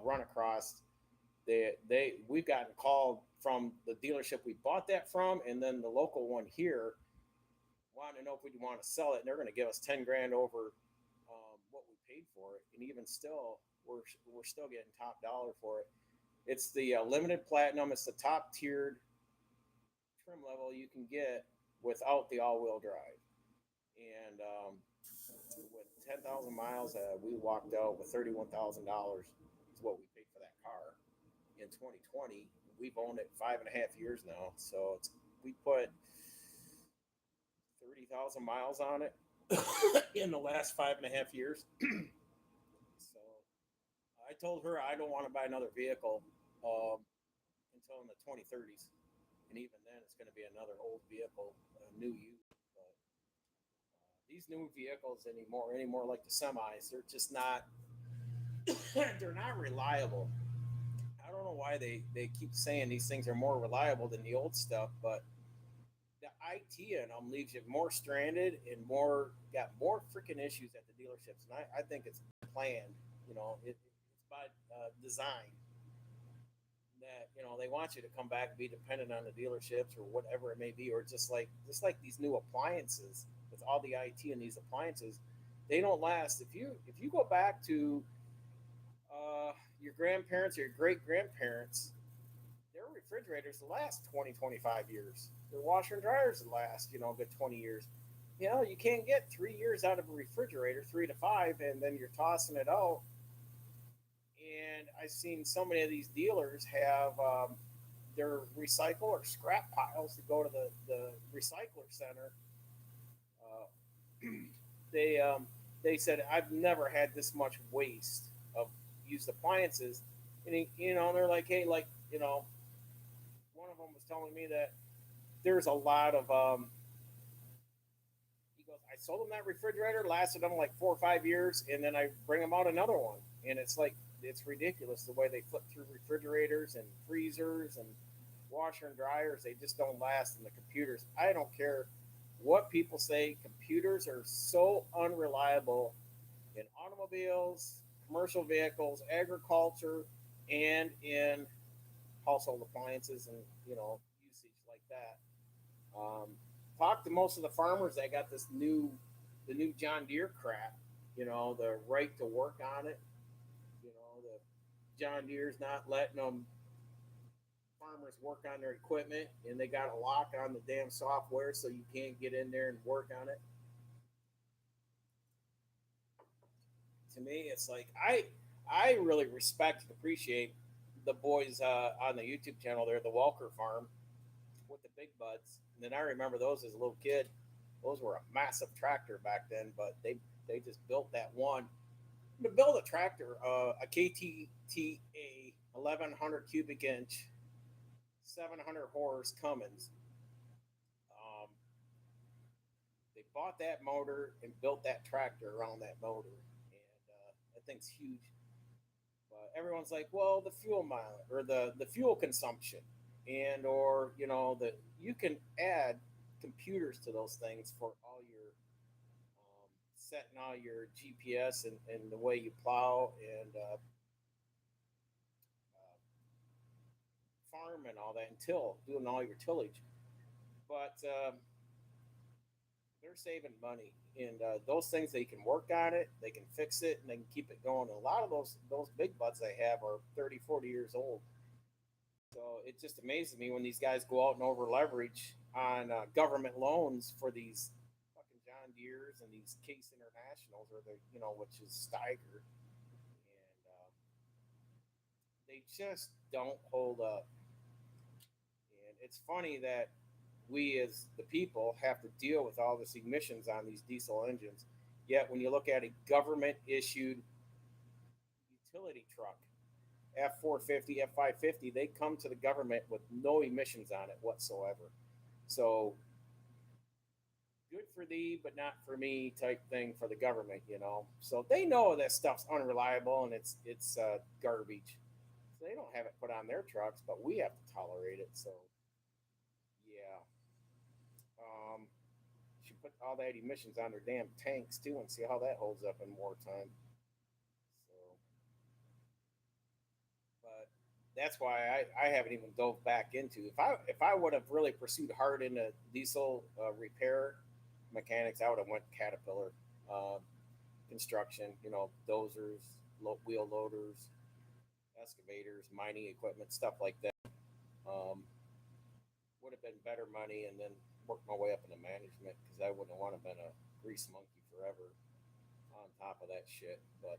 run across, we've gotten called from the dealership we bought that from, and then the local one here wanting to know if we want to sell it, and they're going to give us 10 grand over what we paid for it, and even still, we're still getting top dollar for it. It's the limited platinum. It's the top tiered trim level you can get without the all-wheel drive. And with 10,000 miles, we walked out with $31,000 is what we paid for that car in 2020. We've owned it 5.5 years now, so we put 30,000 miles on it in the last 5.5 years. So I told her I don't want to buy another vehicle until in the 2030s, and even then, it's going to be another old vehicle, new use. These new vehicles anymore like the semis, they're just not they're not reliable. I don't know why they keep saying these things are more reliable than the old stuff, but IT in them leaves you more stranded and more got more freaking issues at the dealerships. And I think it's planned. It's by design that they want you to come back and be dependent on the dealerships or whatever it may be, or just like these new appliances with all the IT in these appliances, they don't last. If you go back to your grandparents or your great grandparents, their refrigerators last 20, 25 years. Their washer and dryers last a good 20 years. You can't get 3 years out of a refrigerator, 3 to 5, and then you're tossing it out. And I've seen so many of these dealers have their recycle or scrap piles to go to the recycler center. Uh, they said I've never had this much waste of used appliances, and they're like, hey, like one of them was telling me that there's a lot of he goes, I sold them that refrigerator, lasted them like 4 or 5 years, and then I bring them out another one, and it's like it's ridiculous the way they flip through refrigerators and freezers and washer and dryers. They just don't last. And the computers, I don't care what people say, computers are so unreliable in automobiles, commercial vehicles, agriculture, and in household appliances and usage like that. Um, Talk to most of the farmers that got the new John Deere crap. The right to work on it. The John Deere's not letting them farmers work on their equipment, and they got a lock on the damn software, so you can't get in there and work on it. To me, it's like I really respect and appreciate the boys on the YouTube channel there, the Walker Farm with the big buds. And then I remember those as a little kid. Those were a massive tractor back then, but they just built that one. To build a tractor, a KTTA 1100 cubic inch, 700 horse Cummins. Um, they bought that motor and built that tractor around that motor, and that thing's huge. But everyone's like, well, the fuel mile or the fuel consumption, and or that you can add computers to those things for all your setting all your GPS and the way you plow and farm and all that and till doing all your tillage. But they're saving money, and those things they can work on it, they can fix it, and they can keep it going. And a lot of those big buds they have are 30, 40 years old. So it just amazes me when these guys go out and over leverage on government loans for these fucking John Deere's and these Case Internationals, or which is Steiger, and they just don't hold up. And it's funny that we as the people have to deal with all this emissions on these diesel engines. Yet when you look at a government issued utility truck, F450, F550, they come to the government with no emissions on it whatsoever. So good for thee, but not for me type thing for the government. So they know that stuff's unreliable and it's garbage. So they don't have it put on their trucks, but we have to tolerate it. So yeah, should put all that emissions on their damn tanks too and see how that holds up in wartime. So, but that's why I haven't even dove back into. If I would have really pursued hard into diesel repair mechanics, I would have went Caterpillar construction. Dozers, wheel loaders, excavators, mining equipment, stuff like that. Um, would have been better money, and then worked my way up into management because I wouldn't want to have been a grease monkey forever on top of that shit. But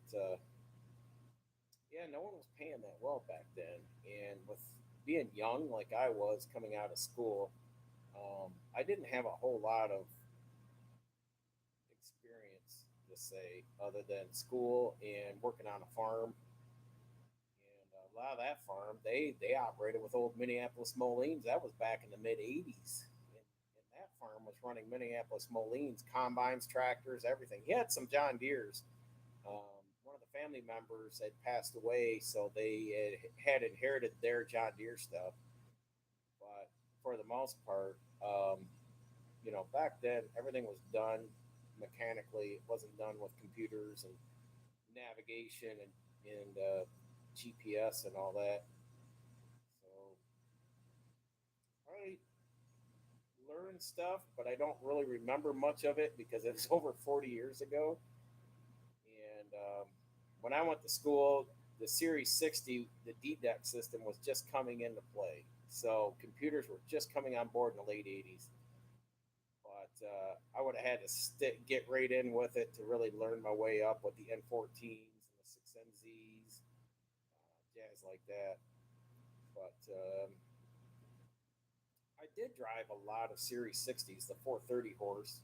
yeah, no one was paying that well back then, and with being young like I was coming out of school, I didn't have a whole lot of experience to say other than school and working on a farm. And a lot of that farm, they operated with old Minneapolis Molines. That was back in the mid '80s, and that farm was running Minneapolis Molines, combines, tractors, everything. He had some John Deere's. One of the family members had passed away, so they had inherited their John Deere stuff. But for the most part, back then everything was done mechanically. It wasn't done with computers and navigation and GPS and all that. So I learned stuff, but I don't really remember much of it because it was over 40 years ago. And when I went to school, the Series 60, the DDEC system was just coming into play. So computers were just coming on board in the late 80s. But I would have had to get right in with it to really learn my way up with the N14s and the 6NZs, jazz like that. But I did drive a lot of Series 60s, the 430 horse,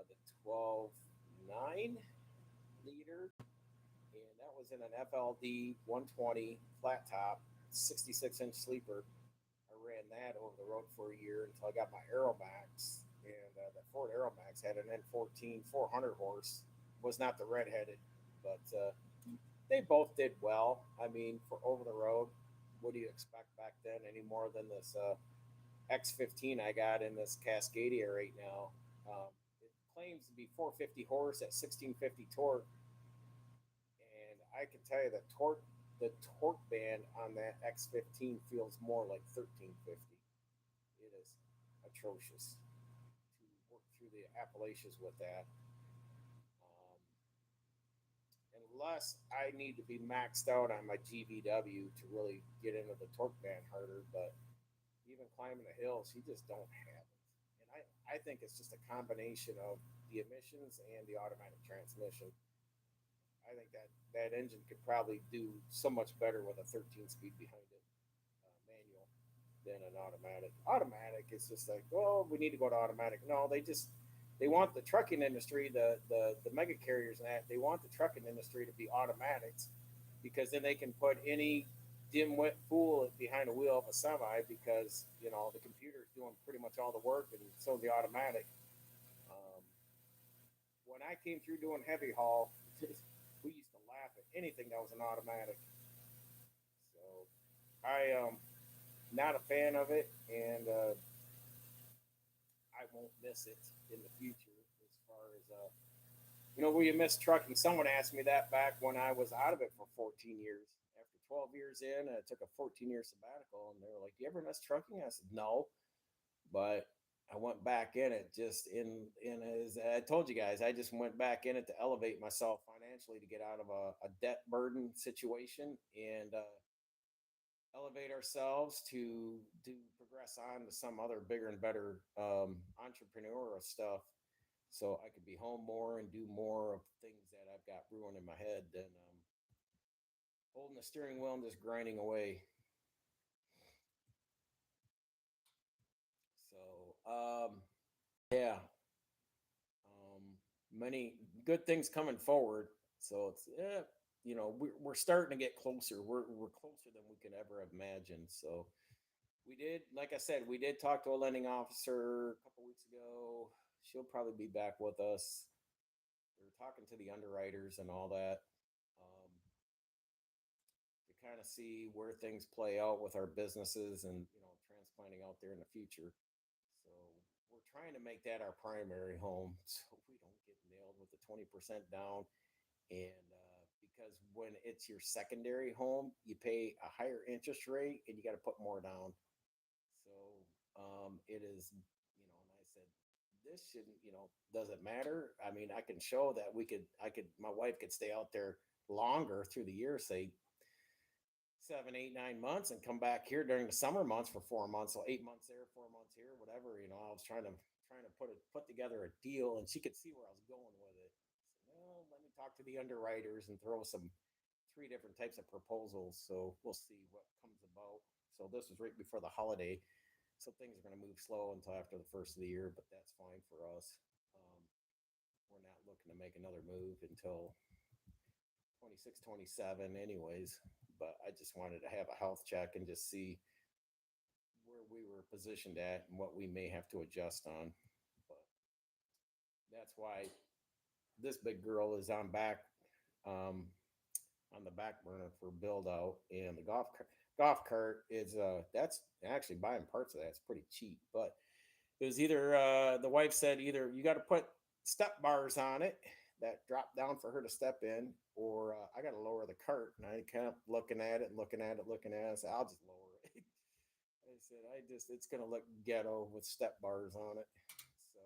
the 12.9 liter, and that was in an FLD 120 flat top, 66-inch sleeper. I ran that over the road for a year until I got my Aeromax, and that Ford Aeromax had an N14 400 horse. Was not the redheaded, but they both did well. I mean, for over the road, what do you expect back then any more than this X15 I got in this Cascadia right now? It claims to be 450 horse at 1650 torque, and I can tell you the torque band on that X15 feels more like 1350. It is atrocious to work through the Appalachians with that. Um, Unless I need to be maxed out on my GVW to really get into the torque band harder, but even climbing the hills, you just don't have it. And I think it's just a combination of the emissions and the automatic transmission. I think that engine could probably do so much better with a 13 speed behind it, manual, than an automatic. Automatic is just like, oh, we need to go to automatic. No, they want the trucking industry, the mega carriers and that, they want the trucking industry to be automatics because then they can put any dim-wit fool behind the wheel of a semi because the computer's doing pretty much all the work and so the automatic. Um, when I came through doing heavy haul, we used to laugh at anything that was an automatic. So I not a fan of it, and I won't miss it in the future. As far as will you miss trucking? Someone asked me that back when I was out of it for 14 years. After 12 years in, I took a 14-year sabbatical, and they were like, "Do you ever miss trucking?" I said, "No," but I went back in it just in as I told you guys, I just went back in it to elevate myself financially to get out of a debt burden situation and elevate ourselves to progress on to some other bigger and better entrepreneurial stuff so I could be home more and do more of things that I've got brewing in my head than holding the steering wheel and just grinding away. So, yeah, many good things coming forward. So it's we're starting to get closer. We're closer than we could ever have imagined. So we did, like I said, we did talk to a lending officer a couple weeks ago. She'll probably be back with us. We were talking to the underwriters and all that to kind of see where things play out with our businesses and transplanting out there in the future. So we're trying to make that our primary home so we don't get nailed with the 20% down. And because when it's your secondary home, you pay a higher interest rate and you got to put more down. So it is, and I said, this shouldn't, does it matter? I mean, I can show that my wife could stay out there longer through the year, say 7, 8, 9 months, and come back here during the summer months for 4 months. So 8 months there, 4 months here, whatever. I was trying to put together a deal, and she could see where I was going with it. So, well, let me talk to the underwriters and throw some 3 different types of proposals. So we'll see what comes about. So this was right before the holiday, so things are going to move slow until after the first of the year, but that's fine for us. Um, we're not looking to make another move until 26, 27 anyways, but I just wanted to have a health check and just see where we were positioned at and what we may have to adjust on. But that's why this big girl is um, on the back burner for build out, and the golf cart is that's actually buying parts of that's pretty cheap, but it was either the wife said either you got to put step bars on it that drop down for her to step in, or I got to lower the cart. And I kept looking at it, looking at it, looking at it. I said, I'll just lower it. I said, it's gonna look ghetto with step bars on it. So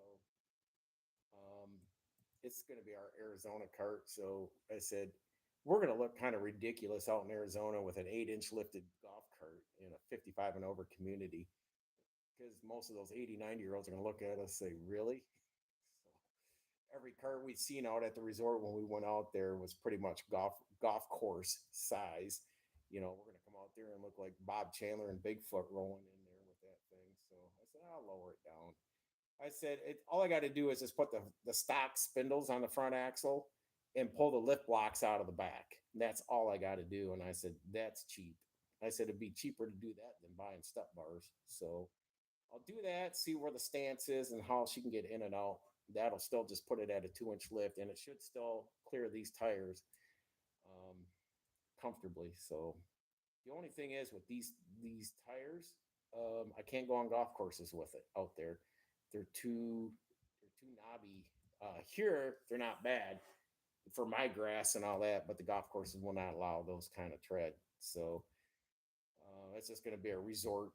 um, it's gonna be our Arizona cart. So I said, we're gonna look kind of ridiculous out in Arizona with an 8-inch lifted golf cart in a 55 and over community, because most of those 80, 90-year-olds are gonna look at us and say, really? So every cart we'd seen out at the resort when we went out there was pretty much golf course size. We're gonna come out there and look like Bob Chandler and Bigfoot rolling in there with that thing. So I said, I'll lower it down. I said, all I got to do is just put the stock spindles on the front axle and pull the lift blocks out of the back. That's all I got to do. And I said, that's cheap. I said, it'd be cheaper to do that than buying step bars. So I'll do that, see where the stance is and how she can get in and out. That'll still just put it at a 2-inch lift, and it should still clear these tires comfortably. So the only thing is with these tires, I can't go on golf courses with it out there. They're too knobby. Here they're not bad for my grass and all that, but the golf courses will not allow those kind of tread. So it's just going to be a resort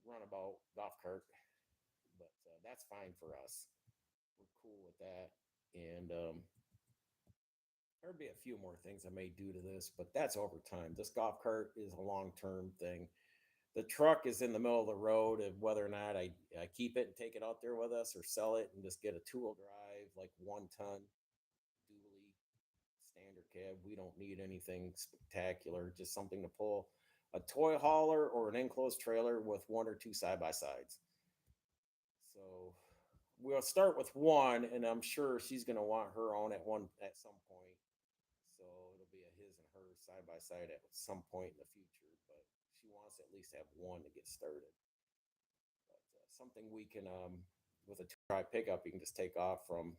runabout golf cart, but that's fine for us. We're cool with that, and there'll be a few more things I may do to this, but that's over time. This golf cart is a long-term thing. The truck is in the middle of the road of whether or not I keep it and take it out there with us or sell it and just get a two-wheel drive, like 1-ton dually standard cab. We don't need anything spectacular, just something to pull a toy hauler or an enclosed trailer with 1 or 2 side-by-sides. So we'll start with one, and I'm sure she's going to want her own at some point. So it'll be a his and her side by side at some point in the future. But she wants to at least have one to get started. But something we can, with a 2-drive pickup, you can just take off from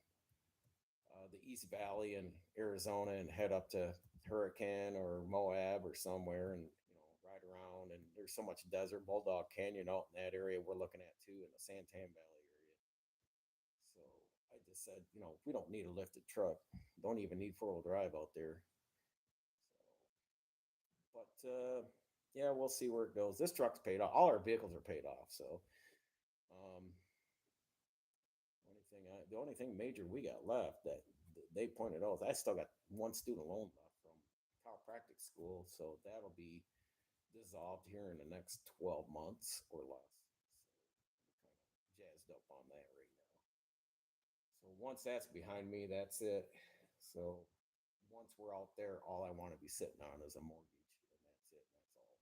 the East Valley in Arizona and head up to Hurricane or Moab or somewhere, and ride around. And there's so much desert, Bulldog Canyon out in that area we're looking at too, in the Santan Valley area. So I just said, we don't need a lifted truck. Don't even need 4-wheel drive out there. So, but yeah, we'll see where it goes. This truck's paid off. All our vehicles are paid off. So the only thing major we got left that they pointed out is I still got one student loan left from chiropractic school. So that'll be dissolved here in the next 12 months or less. So I'm kind of jazzed up on that right now. So once that's behind me, that's it. So once we're out there, all I want to be sitting on is a mortgage, and that's it. That's all.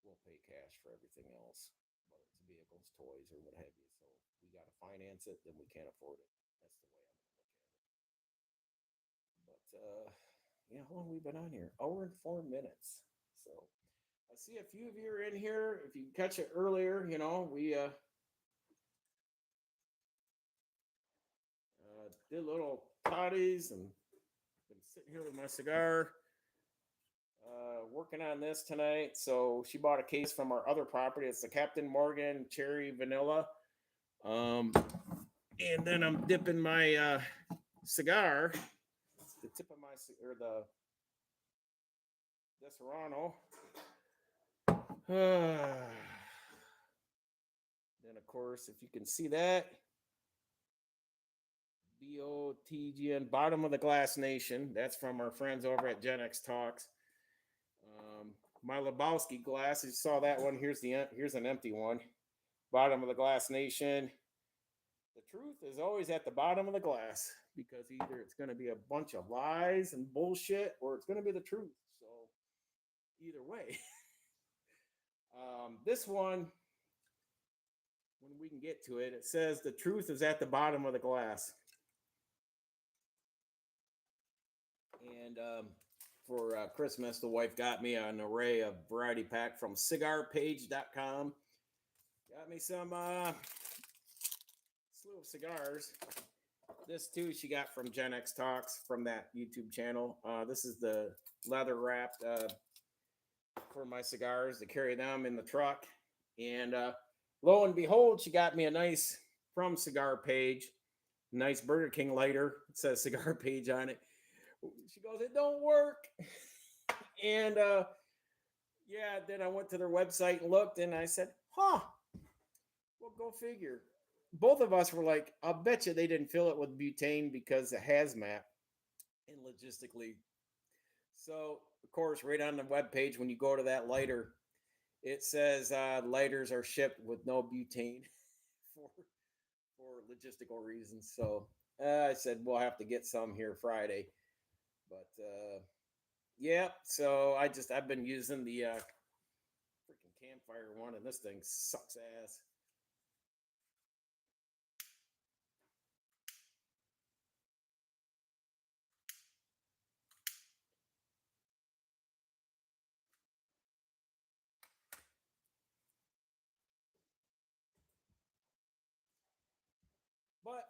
We'll pay cash for everything else, whether it's vehicles, toys, or what have you. So we got to finance it, then we can't afford it. That's the way I'm going to look at it. But yeah, how long have we been on here? Hour and 4 minutes. So I see a few of you are in here. If you catch it earlier, we did little toddies and been sitting here with my cigar, working on this tonight. So she bought a case from our other property. It's the Captain Morgan Cherry Vanilla. And then I'm dipping my cigar, the tip of my or the Serrano. Then of course, if you can see that, BOTGN, Bottom of the Glass Nation. That's from our friends over at Gen X Talks. My Lebowski glass, you saw that one. Here's an empty one. Bottom of the Glass Nation. The truth is always at the bottom of the glass, because either it's going to be a bunch of lies and bullshit, or it's going to be the truth. So either way. This one, when we can get to it, it says the truth is at the bottom of the glass. And for Christmas, the wife got me an array of variety pack from cigarpage.com. Got me some slew of cigars. This too she got from Gen X Talks, from that YouTube channel. This is the leather wrapped for my cigars to carry them in the truck. And lo and behold, she got me a nice From Cigar page, nice Burger King lighter. It says cigar page on it. She goes, it don't work. And yeah, then I went to their website and looked, and I said, huh, well, go figure. Both of us were like, I'll bet you they didn't fill it with butane because of hazmat and logistically. So, of course, right on the webpage, when you go to that lighter, it says lighters are shipped with no butane for for logistical reasons. So I said we'll have to get some here Friday. But yeah, so I've been using the freaking campfire one, and this thing sucks ass. But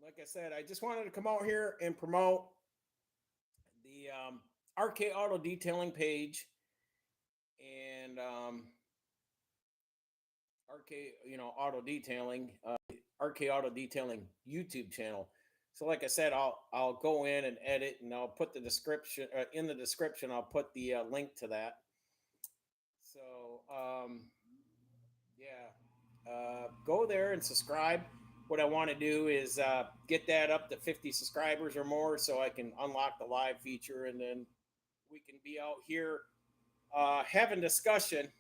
like I said, I just wanted to come out here and promote the RK Auto Detailing page and RK, Auto Detailing, RK Auto Detailing YouTube channel. So, like I said, I'll go in and edit, and I'll put the description in the description. I'll put the link to that. So, yeah, go there and subscribe. What I want to do is get that up to 50 subscribers or more, so I can unlock the live feature, and then we can be out here having discussion.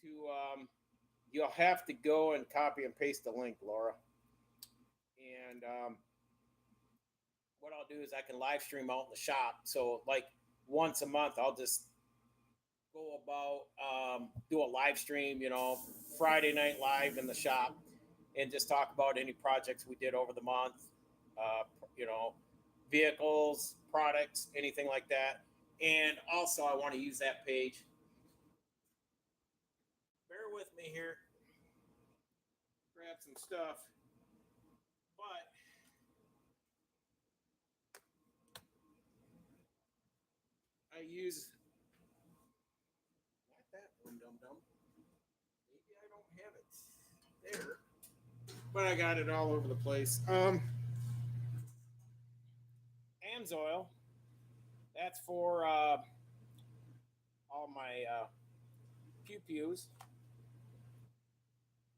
To You'll have to go and copy and paste the link, Laura. And what I'll do is I can live stream out in the shop. So like once a month, I'll just go about do a live stream, Friday night live in the shop, and just talk about any projects we did over the month, uh, you know, vehicles, products, anything like that. And also, I want to use that page. Bear with me here. Grab some stuff. But I use not that one, dum dum. Maybe I don't have it there, but I got it all over the place. Amsoil. That's for all my pew pews.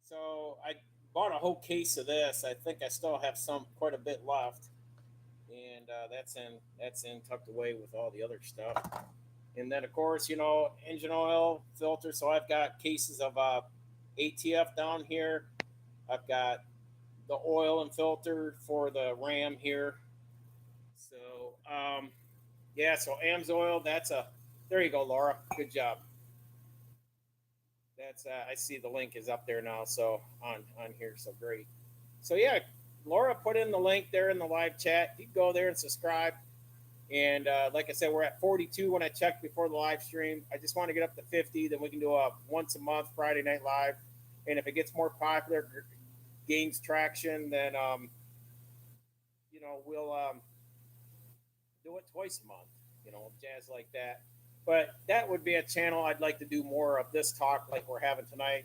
So I bought a whole case of this. I think I still have quite a bit left, and that's in tucked away with all the other stuff. And then of course, engine oil filter. So I've got cases of ATF down here. I've got the oil and filter for the Ram here. So yeah, so Amsoil. There you go, Laura. Good job. That's I see the link is up there now. So on here, so great. So yeah, Laura put in the link there in the live chat. You can go there and subscribe. And like I said, we're at 42 when I checked before the live stream. I just want to get up to 50. Then we can do a once a month Friday night live. And if it gets more popular, gains traction, then we'll do it twice a month. Jazz like that. But that would be a channel I'd like to do more of this talk like we're having tonight.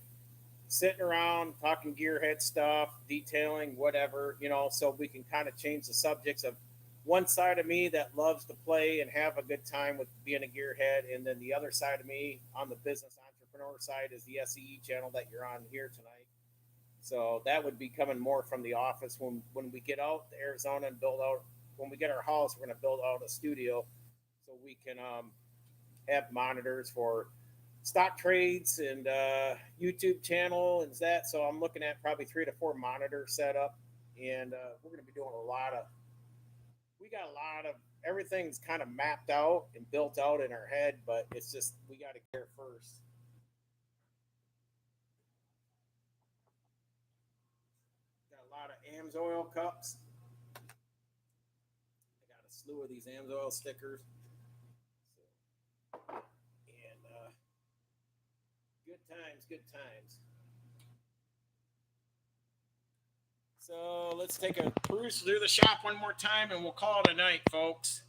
Sitting around talking gearhead stuff, detailing, whatever, so we can kind of change the subjects of one side of me that loves to play and have a good time with being a gearhead, and then the other side of me on the business entrepreneur side is the S.E.E channel that you're on here tonight. So that would be coming more from the office when we get out to Arizona and build out. When we get our house, we're going to build out a studio so we can have monitors for stock trades and YouTube channel and that. So I'm looking at probably 3 to 4 monitors set up, and we're going to be doing we got a lot of everything's kind of mapped out and built out in our head, but it's just we got to get there first. Got a lot of Amsoil cups. I got a slew of these Amsoil stickers. So, and good times, good times. So let's take a cruise through the shop one more time, and we'll call it a night, folks.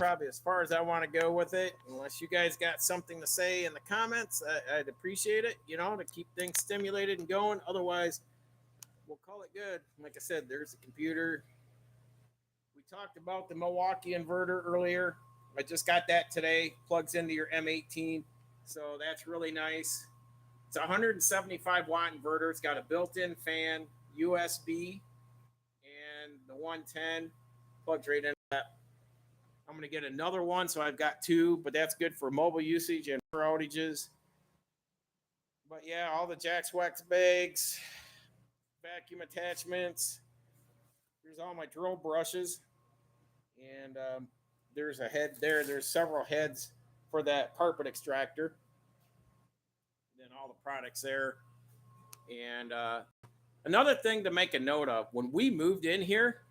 probably as far as I want to go with it. Unless you guys got something to say in the comments, I'd appreciate it, to keep things stimulated and going. Otherwise, we'll call it good. Like I said, there's the computer. We talked about the Milwaukee inverter earlier. I just got that today. Plugs into your M18. So that's really nice. It's a 175 watt inverter. It's got a built in fan, USB, and the 110 plugs right into that. I'm going to get another one. So I've got two, but that's good for mobile usage and for outages. But yeah, all the Jack's Wax bags, vacuum attachments. Here's all my drill brushes. And there's a head there. There's several heads for that carpet extractor. Then all the products there. And another thing to make a note of, when we moved in here,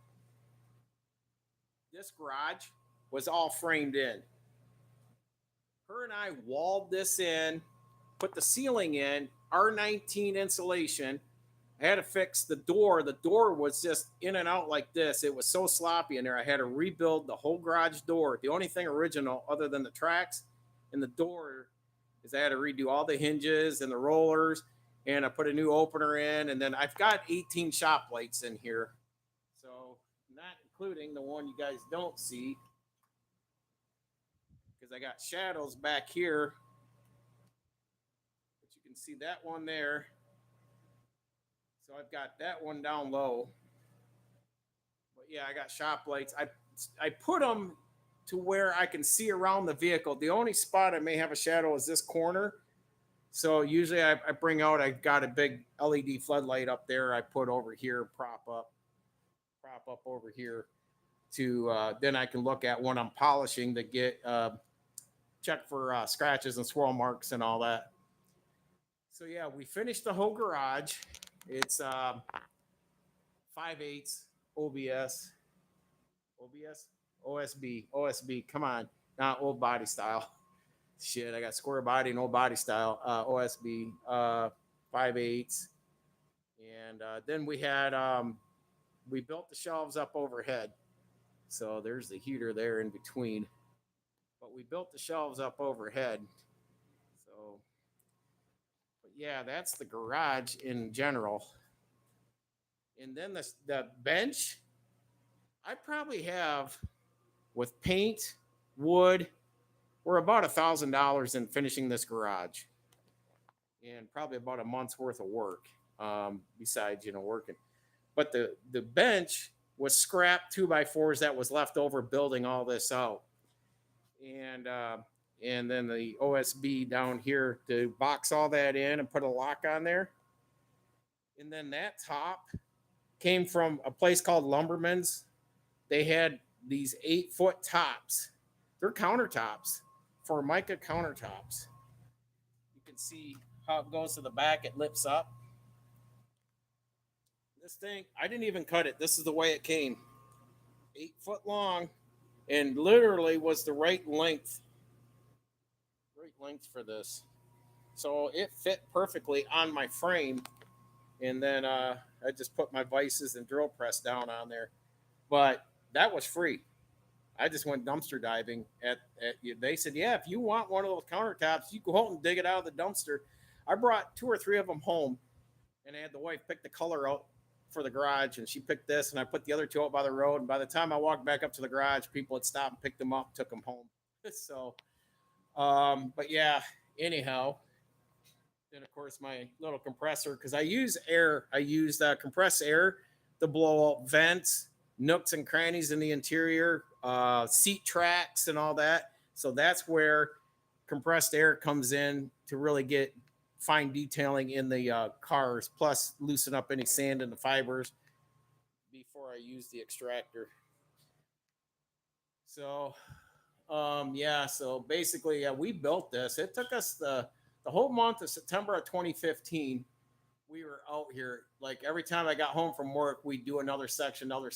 this garage was all framed in. Her and I walled this in, put the ceiling in, R19 insulation. I had to fix the door. The door was just in and out like this. It was so sloppy in there. I had to rebuild the whole garage door. The only thing original other than the tracks and the door is I had to redo all the hinges and the rollers, and I put a new opener in, and then I've got 18 shop lights in here. So not including the one you guys don't see, because I got shadows back here. But you can see that one there. So I've got that one down low. But yeah, I got shop lights. I put them to where I can see around the vehicle. The only spot I may have a shadow is this corner. So usually I bring out, I've got a big LED floodlight up there. I put over here, prop up over here to, then I can look at when I'm polishing to get, check for scratches and swirl marks and all that. So yeah, we finished the whole garage. It's 5/8 OBS, OSB. Come on, not old body style. Shit, I got square body and old body style. OSB 5/8, and then we had we built the shelves up overhead. So there's the heater there in between. But we built the shelves up overhead. So, but yeah, that's the garage in general. And then the bench, I probably have, with paint, wood, we're about $1,000 in finishing this garage, and probably about a month's worth of work. Besides, working. But the bench was scrap 2x4s that was left over building all this out, and then the OSB down here to box all that in and put a lock on there, and then that top came from a place called Lumberman's. They had these 8-foot tops. They're countertops, Formica countertops. You can see how it goes to the back. It lifts up. This thing, I didn't even cut it. This is the way it came. 8 foot long, and literally was the right length for this. So it fit perfectly on my frame. And then I just put my vices and drill press down on there. But that was free. I just went dumpster diving at they said, yeah, if you want one of those countertops, you go out and dig it out of the dumpster. I brought 2 or 3 of them home, and I had the wife pick the color out for the garage, and she picked this, and I put the other 2 out by the road. And by the time I walked back up to the garage, people had stopped and picked them up, took them home. So, but yeah, anyhow. And of course, my little compressor, because I use air. I use compressed air to blow out vents, nooks and crannies in the interior, seat tracks, and all that. So that's where compressed air comes in to really get fine detailing in the cars, plus loosen up any sand in the fibers before I use the extractor. So, yeah. So basically, we built this. It took us the whole month of September of 2015, we were out here. Like every time I got home from work, we'd do another section, or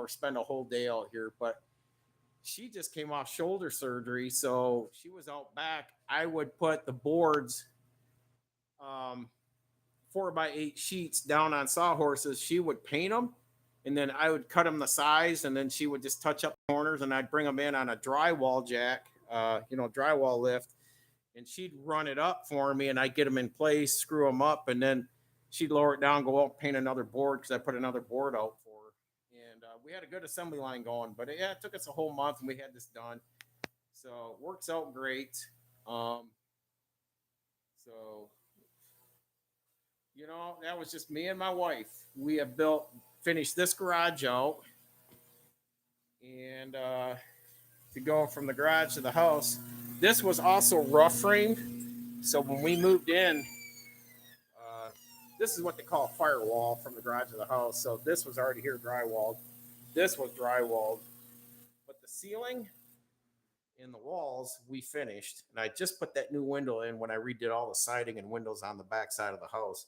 spend a whole day out here. But she just came off shoulder surgery, so she was out back. I would put the boards, 4x8 sheets down on sawhorses. She would paint them, and then I would cut them the size, and then she would just touch up corners, and I'd bring them in on a drywall jack, drywall lift, and she'd run it up for me, and I'd get them in place, screw them up, and then she'd lower it down, go out, paint another board because I put another board out for her. And we had a good assembly line going, but it took us a whole month, and we had this done. So it works out great. Um, so that was just me and my wife. We have finished this garage out, and to go from the garage to the house. This was also rough framed. So when we moved in, this is what they call a firewall from the garage to the house. So this was already here drywalled. This was drywalled, but the ceiling and the walls we finished, and I just put that new window in when I redid all the siding and windows on the back side of the house.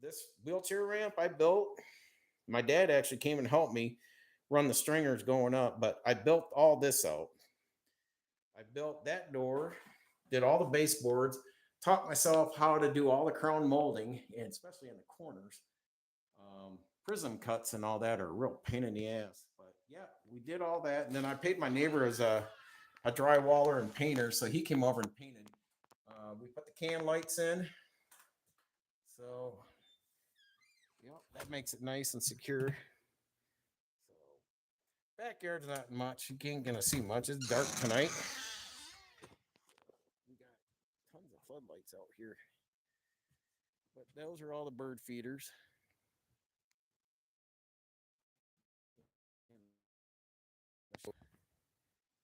This wheelchair ramp I built, my dad actually came and helped me run the stringers going up, but I built all this out. I built that door, did all the baseboards, taught myself how to do all the crown molding, and especially in the corners. Prism cuts and all that are a real pain in the ass. But yeah, we did all that. And then I paid my neighbor as a drywaller and painter, so he came over and painted. We put the can lights in. So, that makes it nice and secure. So, backyard's not much. You ain't gonna see much. It's dark tonight. We got tons of floodlights out here. But those are all the bird feeders.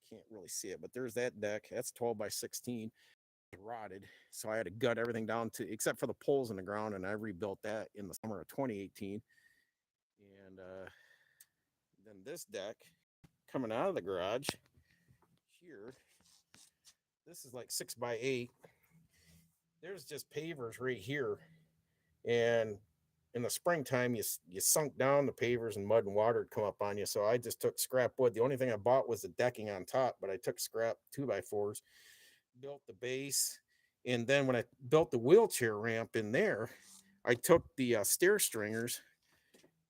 Can't really see it, but there's that deck. That's 12 by 16. Rotted, so I had to gut everything down to except for the poles in the ground, and I rebuilt that in the summer of 2018. And then this deck coming out of the garage here, this is like 6 by 8. There's just pavers right here, and in the springtime you sunk down the pavers, and mud and water would come up on you. So I just took scrap wood. The only thing I bought was the decking on top, but I took scrap 2x4s, built the base, and then when I built the wheelchair ramp in there, I took the stair stringers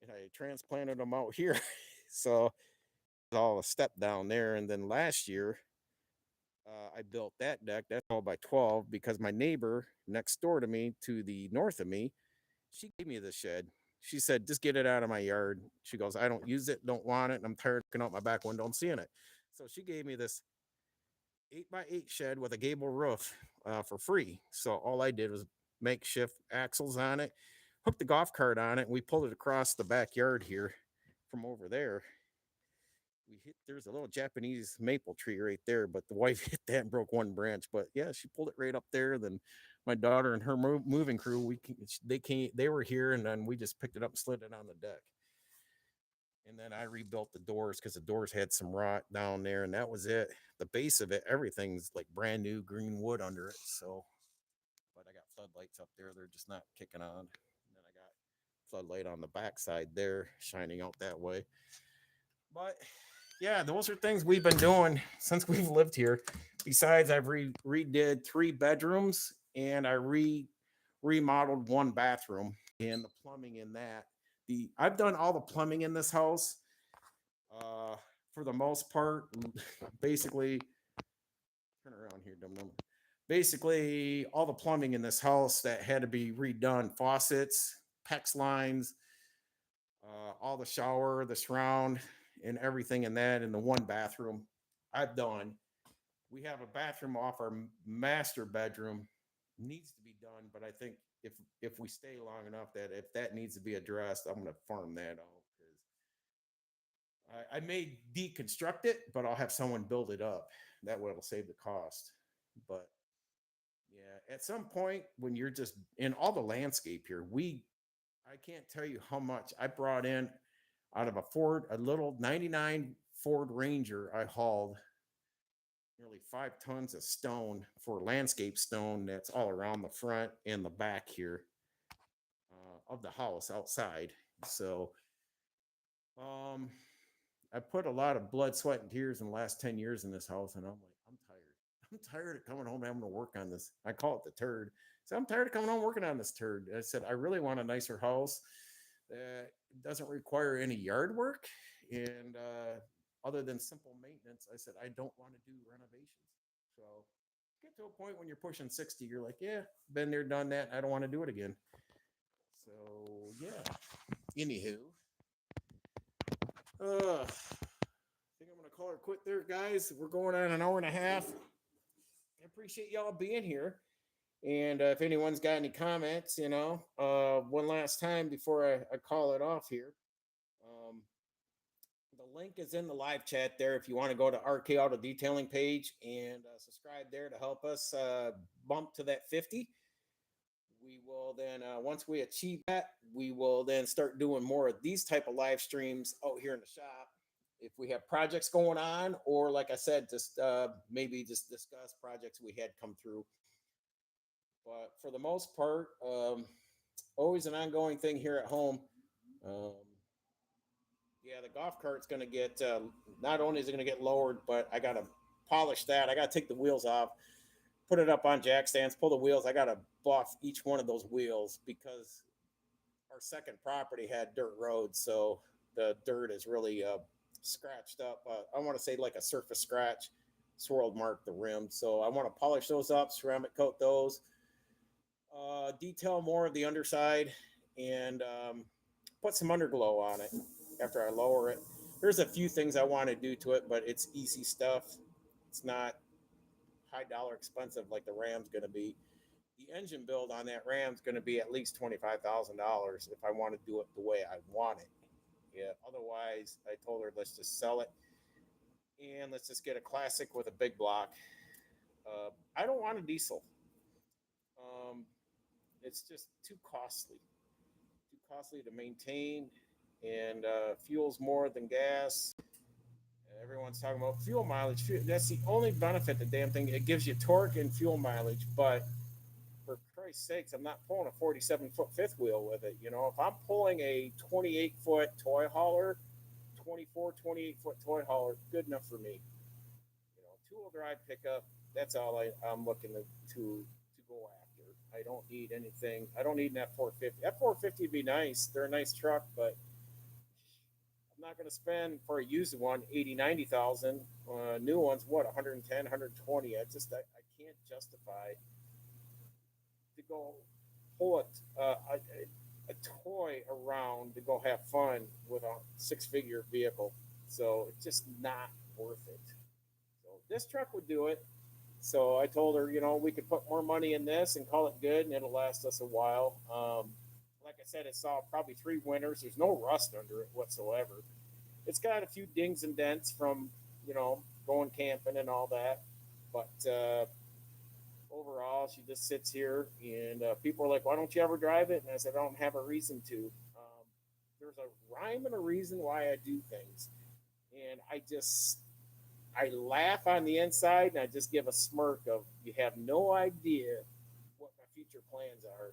and I transplanted them out here. So all a step down there. And then last year I built that deck. That's 12 by 12 because my neighbor next door to me, to the north of me, she gave me the shed. She said, just get it out of my yard. She goes, I don't use it, don't want it, and I'm tired of looking out my back window and seeing it. So she gave me this 8x8 shed with a gable roof for free. So all I did was makeshift axles on it, hooked the golf cart on it, and we pulled it across the backyard here from over there. There's a little Japanese maple tree right there, but the wife hit that and broke one branch. But yeah, she pulled it right up there. Then my daughter and her moving crew, they were here, and then we just picked it up and slid it on the deck. And then I rebuilt the doors because the doors had some rot down there, and that was it. The base of it, everything's like brand new green wood under it. So, but I got floodlights up there; they're just not kicking on. And then I got floodlight on the backside there, shining out that way. But yeah, those are things we've been doing since we've lived here. Besides, I've redid 3 bedrooms, and I remodeled 1 bathroom, and the plumbing in that. I've done all the plumbing in this house for the most part. Basically, turn around here, dum dum. Basically, all the plumbing in this house that had to be redone: faucets, PEX lines, all the shower, the surround, and everything in that. In the 1 bathroom, I've done. We have a bathroom off our master bedroom, needs to be done, but I think if we stay long enough, that if that needs to be addressed, I'm going to farm that out because I may deconstruct it, but I'll have someone build it up. That way it'll save the cost. But yeah, at some point when you're just in all the landscape here, I can't tell you how much I brought in out of a little 99 Ford Ranger. I hauled nearly 5 tons of stone, for landscape stone, that's all around the front and the back here of the house outside. So I put a lot of blood, sweat, and tears in the last 10 years in this house, and I'm like, I'm tired. I'm tired of coming home and having to work on this. I call it the turd. So I'm tired of coming home working on this turd. I said, I really want a nicer house that doesn't require any yard work. And other than simple maintenance, I said, I don't want to do renovations. So get to a point when you're pushing 60, you're like, yeah, been there, done that. I don't want to do it again. So yeah. Anywho, I think I'm gonna call it quit there, guys. We're going on an hour and a half. I appreciate y'all being here. And if anyone's got any comments, one last time before I call it off here, um, the link is in the live chat there. If you want to go to RK Auto Detailing page and subscribe there to help us bump to that 50. We will then, once we achieve that, we will then start doing more of these type of live streams out here in the shop. If we have projects going on, or like I said, just maybe just discuss projects we had come through. But for the most part, always an ongoing thing here at home. Um, yeah, the golf cart's going to get, not only is it going to get lowered, but I got to polish that. I got to take the wheels off, put it up on jack stands, pull the wheels. I got to buff each one of those wheels because our second property had dirt roads. So the dirt is really scratched up. I want to say like a surface scratch, swirled mark the rim. So I want to polish those up, ceramic coat those, detail more of the underside, and put some underglow on it after I lower it. There's a few things I want to do to it, but it's easy stuff. It's not high dollar expensive like the Ram's going to be. The engine build on that Ram's going to be at least $25,000 if I want to do it the way I want it. Yeah. Otherwise, I told her let's just sell it and let's just get a classic with a big block. I don't want a diesel. Um, it's just too costly to maintain, and fuels more than gas. Everyone's talking about fuel mileage. That's the only benefit. The damn thing, it gives you torque and fuel mileage, but for Christ's sakes, I'm not pulling a 47-foot fifth wheel with it. If I'm pulling a 28-foot toy hauler, 24, 28-foot toy hauler, good enough for me. Two-wheel drive pickup, that's all I'm looking to go after. I don't need anything. I don't need an F450. F450 would be nice. They're a nice truck, but I'm not going to spend for a used one 80, 90,000. New ones, what, 110, 120. I can't justify to go pull a toy around to go have fun with a six-figure vehicle. So it's just not worth it. So this truck would do it. So I told her, we could put more money in this and call it good, and it'll last us a while. Like I said, it saw probably 3 winters. There's no rust under it whatsoever. It's got a few dings and dents from, going camping and all that. But overall, she just sits here, and people are like, why don't you ever drive it? And I said, I don't have a reason to. There's a rhyme and a reason why I do things. And I laugh on the inside, and I just give a smirk of, you have no idea what my future plans are.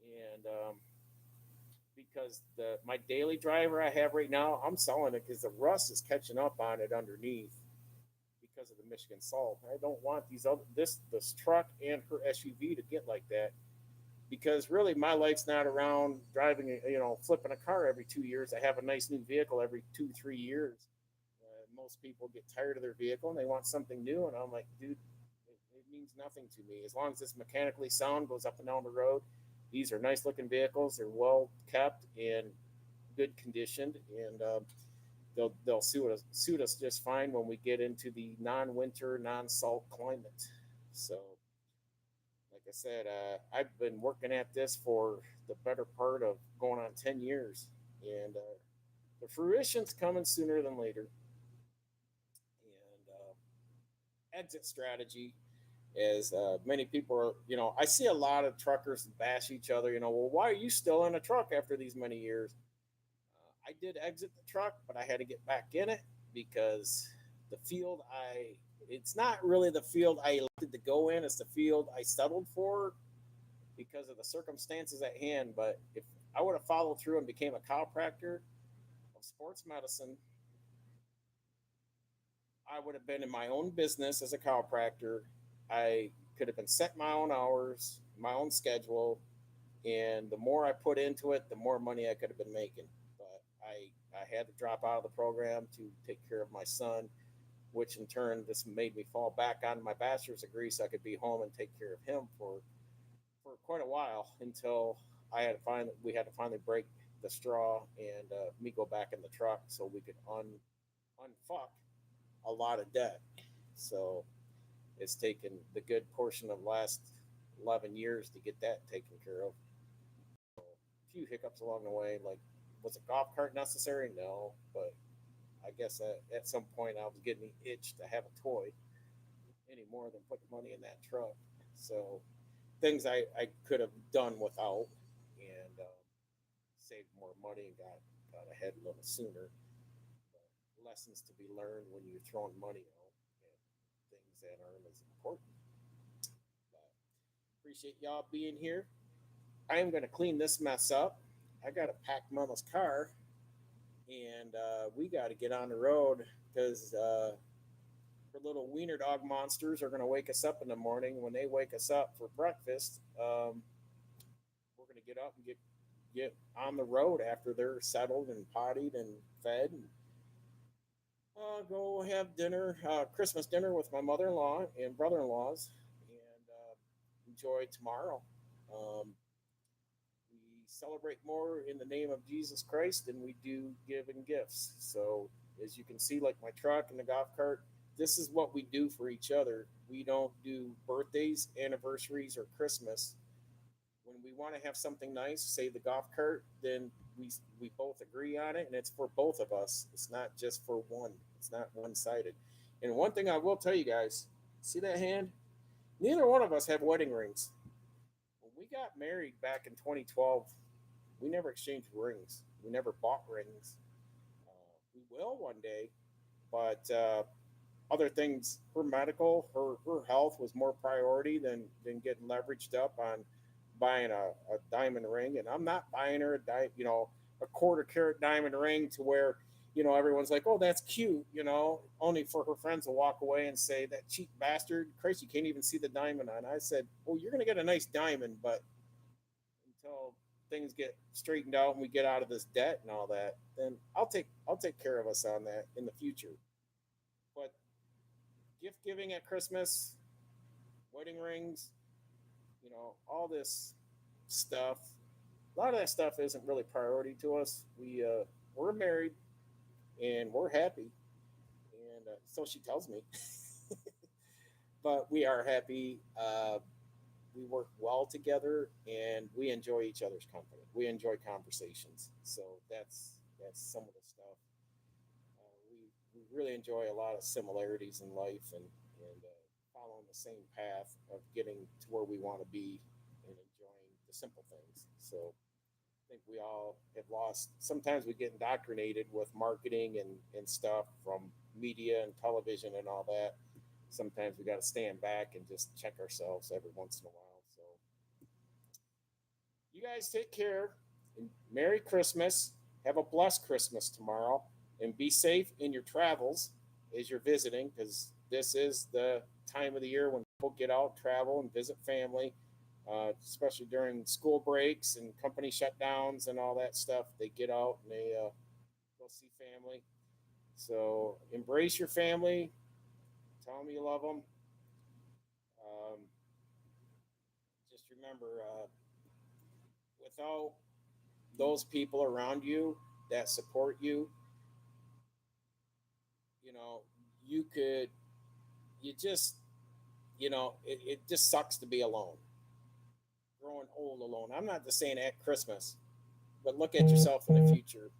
And because my daily driver I have right now, I'm selling it because the rust is catching up on it underneath because of the Michigan salt. I don't want this truck and her SUV to get like that, because really my life's not around driving, flipping a car every 2 years. I have a nice new vehicle every 2-3 years. Most people get tired of their vehicle and they want something new, and I'm like, dude, it means nothing to me as long as it's mechanically sound, goes up and down the road. These are nice looking vehicles. They're well kept and good conditioned, and they'll suit us just fine when we get into the non-winter, non-salt climate. So, like I said, I've been working at this for the better part of going on 10 years, and the fruition's coming sooner than later. And exit strategy is, many people are, I see a lot of truckers bash each other. Well, why are you still in a truck after these many years? I did exit the truck, but I had to get back in it because the field it's not really the field I elected to go in, it's the field I settled for because of the circumstances at hand. But if I would have followed through and became a chiropractor of sports medicine, I would have been in my own business as a chiropractor. I could have been set my own hours, my own schedule, and the more I put into it, the more money I could have been making. But I had to drop out of the program to take care of my son, which in turn this made me fall back on my bachelor's degree so I could be home and take care of him for quite a while until we had to finally break the straw and me go back in the truck so we could unfuck a lot of debt. So it's taken the good portion of the last 11 years to get that taken care of. A few hiccups along the way, like was a golf cart necessary? No, but I guess at some point I was getting the itch to have a toy any more than putting money in that truck. So things I could have done without and saved more money and got ahead a little sooner. But lessons to be learned when you're throwing money out and things that aren't as important. But appreciate y'all being here. I am going to clean this mess up. I got to pack Mama's car and we got to get on the road because her little wiener dog monsters are going to wake us up in the morning. When they wake us up for breakfast, we're going to get up and get on the road after they're settled and pottied and fed. And, go have dinner, Christmas dinner with my mother-in-law and brother-in-laws, and enjoy tomorrow. Um, we celebrate more in the name of Jesus Christ than we do giving gifts. So, as you can see, like my truck and the golf cart, this is what we do for each other. We don't do birthdays, anniversaries, or Christmas. When we want to have something nice, say the golf cart, then we both agree on it, and it's for both of us. It's not just for one. It's not one sided. And one thing I will tell you guys, see that hand? Neither one of us have wedding rings. When we got married back in 2012, we never exchanged rings. We never bought rings. We will one day, but other things, her health was more priority than getting leveraged up on buying a diamond ring. And I'm not buying her a quarter carat diamond ring to where everyone's like, oh, that's cute, only for her friends to walk away and say, that cheap bastard, Christ, you can't even see the diamond on. I said, well, you're going to get a nice diamond, but until things get straightened out and we get out of this debt and all that, then I'll take care of us on that in the future. But gift giving at Christmas, wedding rings, all this stuff. A lot of that stuff isn't really priority to us. We're married and we're happy, and so she tells me. But we are happy. We work well together, and we enjoy each other's company. We enjoy conversations. So that's some of the stuff. We really enjoy a lot of similarities in life, and following the same path of getting to where we want to be and enjoying the simple things. So I think we all have lost. Sometimes we get indoctrinated with marketing and stuff from media and television and all that. Sometimes we got to stand back and just check ourselves every once in a while. So you guys take care and Merry Christmas. Have a blessed Christmas tomorrow and be safe in your travels as you're visiting because this is the time of the year when people get out, travel, and visit family, especially during school breaks and company shutdowns and all that stuff. They get out and they go see family. So embrace your family. Tell them you love them. Um, just remember, without those people around you that support you, you know, you could, you just, it just sucks to be alone, growing old alone. I'm not just saying at Christmas, but look at yourself in the future.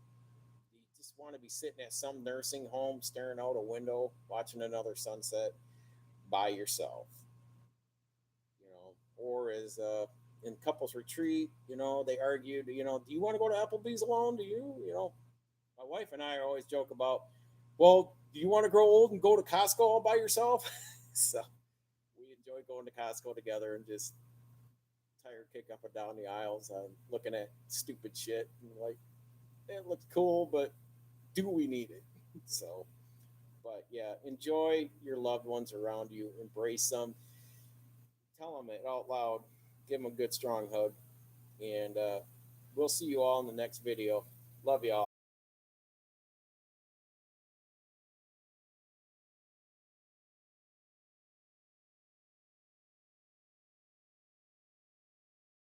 You just want to be sitting at some nursing home, staring out a window, watching another sunset by yourself, or as in couples retreat, they argued, do you want to go to Applebee's alone? Do you, my wife and I always joke about, well, do you want to grow old and go to Costco all by yourself? So we enjoy going to Costco together and just tire kick up and down the aisles, looking at stupid shit and like, it looks cool, but do we need it? So, but yeah, enjoy your loved ones around you, embrace them, tell them it out loud, give them a good strong hug, And we'll see you all in the next video. Love y'all.